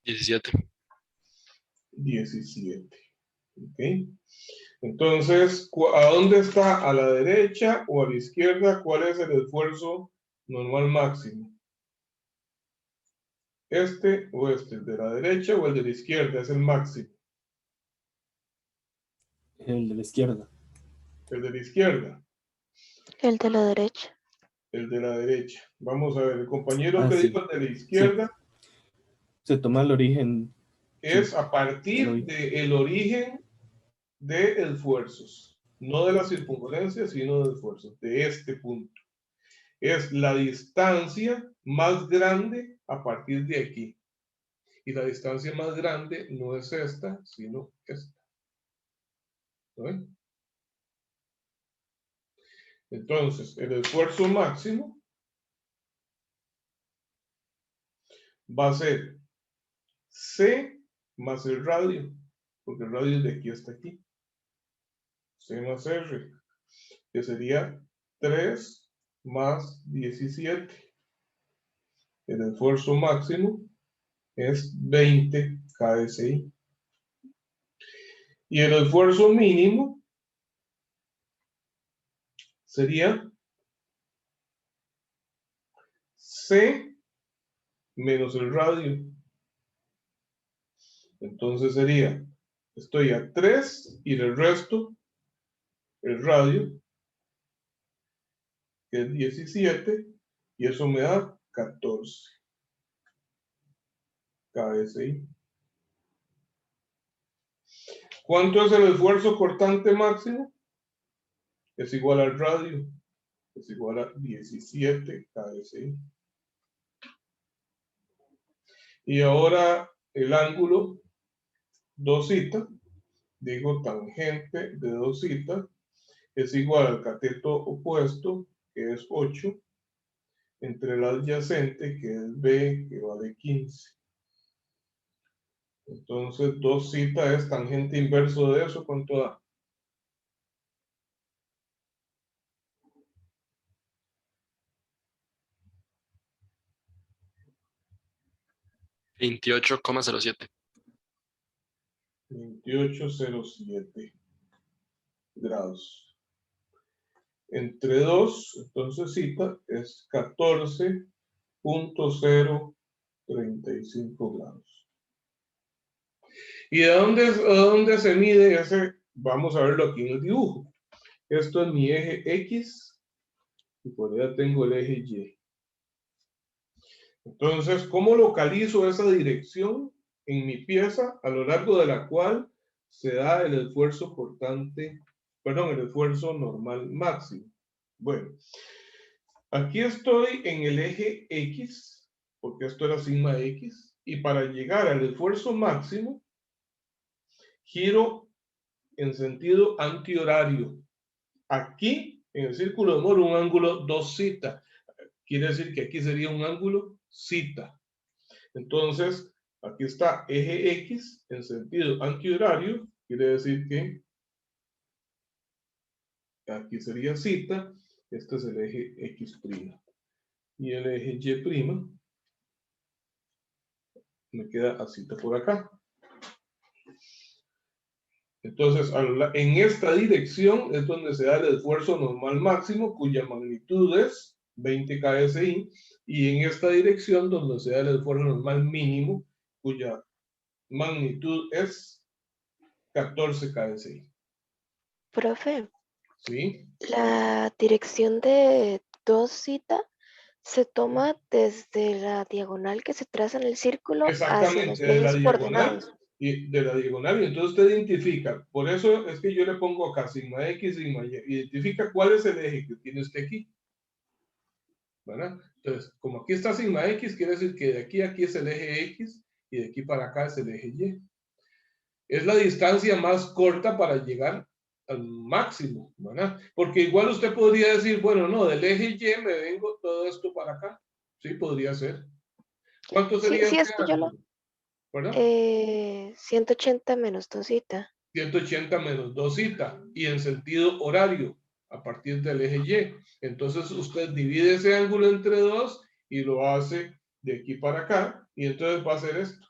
¿17? 17. ¿Ok? Entonces, ¿a dónde está? ¿A la derecha o a la izquierda? ¿Cuál es el esfuerzo normal máximo? ¿Este o este? ¿El de la derecha o el de la izquierda? Es el máximo. El de la izquierda. El de la izquierda. El de la derecha. El de la derecha. Vamos a ver, el compañero que sí. dijo el de la izquierda Se toma el origen. es Sí, a partir del origen de esfuerzos. No de la circunferencia, sino de esfuerzos. De este punto. Es la distancia más grande a partir de aquí. Y la distancia más grande no es esta, sino esta. ¿No? Entonces, el esfuerzo máximo va a ser C más el radio, porque el radio es de aquí hasta aquí. C más R, que sería 3 más 17. El esfuerzo máximo es 20 KSI. Y el esfuerzo mínimo sería C menos el radio. Entonces sería, estoy a 3 y el resto, el radio, que es 17, y eso me da 14 KSI. ¿Cuánto es el esfuerzo cortante máximo? Es igual al radio, es igual a 17 KSI. Y ahora el ángulo 2 digo tangente de 2 es igual al cateto opuesto, que es 8, entre el adyacente, que es B, que vale 15. Entonces 2 zeta es tangente inverso de eso, ¿cuánto da? 28,07. 28,07 grados. Entre 2, entonces zeta es 14,035 grados. ¿Y de dónde se mide ese? Vamos a verlo aquí en el dibujo. Esto es mi eje X y por allá tengo el eje Y. Entonces, ¿cómo localizo esa dirección en mi pieza a lo largo de la cual se da el esfuerzo cortante, perdón, el esfuerzo normal máximo? Bueno, aquí estoy en el eje X, porque esto era sigma X, y para llegar al esfuerzo máximo, giro en sentido antihorario. Aquí, en el círculo de Moore, un ángulo 2 zeta. Quiere decir que aquí sería un ángulo zeta. Entonces, aquí está eje X en sentido antihorario. Quiere decir que aquí sería zeta. Este es el eje X'. Y el eje Y' me queda a zeta por acá. Entonces, en esta dirección es donde se da el esfuerzo normal máximo, cuya magnitud es 20 KSI, y en esta dirección donde se da el esfuerzo normal mínimo, cuya magnitud es 14 KSI. Profe, ¿Sí? la dirección de 2 zeta se toma desde la diagonal que se traza en el círculo hacia los Exactamente, de la ejes diagonal. coordenados. Y de la diagonal, y entonces usted identifica, por eso es que yo le pongo acá sigma X, sigma Y, identifica cuál es el eje que tiene usted aquí. ¿Verdad? Entonces, como aquí está sigma X, quiere decir que de aquí a aquí es el eje X y de aquí para acá es el eje Y. Es la distancia más corta para llegar al máximo, ¿verdad? Porque igual usted podría decir, bueno, no, del eje Y me vengo todo esto para acá. Sí, podría ser. ¿Cuánto Sí, sería sí, este es que yo lo... ángulo? ¿Verdad? 180 menos 2 zeta. 180 menos 2 zeta y en sentido horario a partir del eje Y. Entonces usted divide ese ángulo entre 2 y lo hace de aquí para acá y entonces va a ser esto.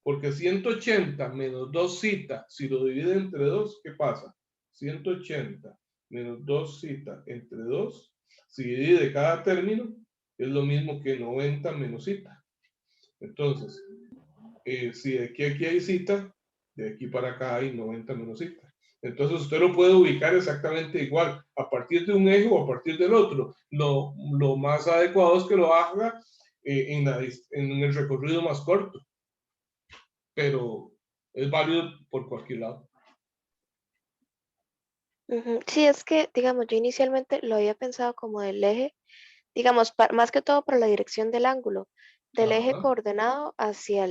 Porque 180 menos 2 zeta, si lo divide entre 2, ¿qué pasa? 180 menos 2 zeta entre 2, si divide cada término, es lo mismo que 90 menos zeta. Entonces, si de aquí a aquí hay zeta, de aquí para acá hay 90 menos zeta. Entonces usted lo puede ubicar exactamente igual, a partir de un eje o a partir del otro. Lo más adecuado es que lo haga en el recorrido más corto, pero es válido por cualquier lado. Ujú. Sí, es que, digamos, yo inicialmente lo había pensado como del eje, digamos, más que todo para la dirección del ángulo, del eje Ajá. coordenado hacia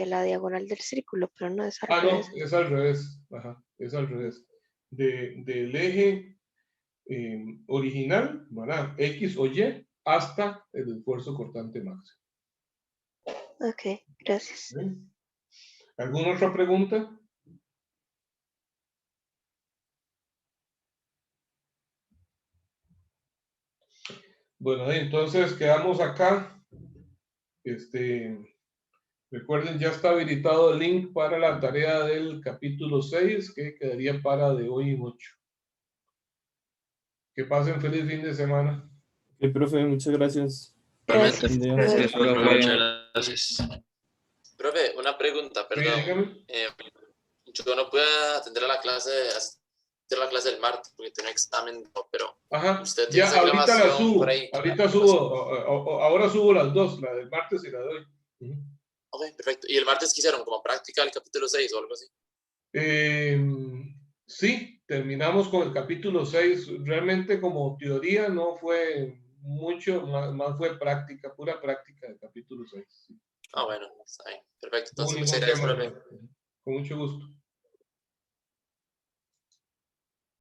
la diagonal del círculo, pero no es al Ah, revés. no, es al revés. Ajá, es al revés. Del eje original, ¿verdad? X o Y, hasta el esfuerzo cortante máximo. Ok, gracias. ¿Sí? ¿Alguna otra pregunta? Bueno, entonces quedamos acá. Recuerden, ya está habilitado el link para la tarea del capítulo 6, que quedaría para de hoy en 8. Que pasen feliz fin de semana. Ok, profe, muchas gracias. Realmente, Gracias. Buen día. Gracias, profe. Muchas gracias. profe, una pregunta, Sí, perdón. dígame. Yo no puedo asistir a la clase del martes porque tengo examen, pero Ajá, usted tiene ya esa ahorita la grabación subo. por ahí. Ahorita subo, ahora subo las dos, la del martes y la de hoy. Ujú. Ok, perfecto. ¿Y el martes qué hicieron? ¿Como práctica el capítulo 6 o algo así? Sí, terminamos con el capítulo 6. Realmente como teoría no fue mucho, más fue práctica, pura práctica del capítulo 6. Sí. Ah, bueno, está bien. Perfecto. No hubo Entonces, muchas ningún gracias, tema de profe. práctica. Con mucho gusto.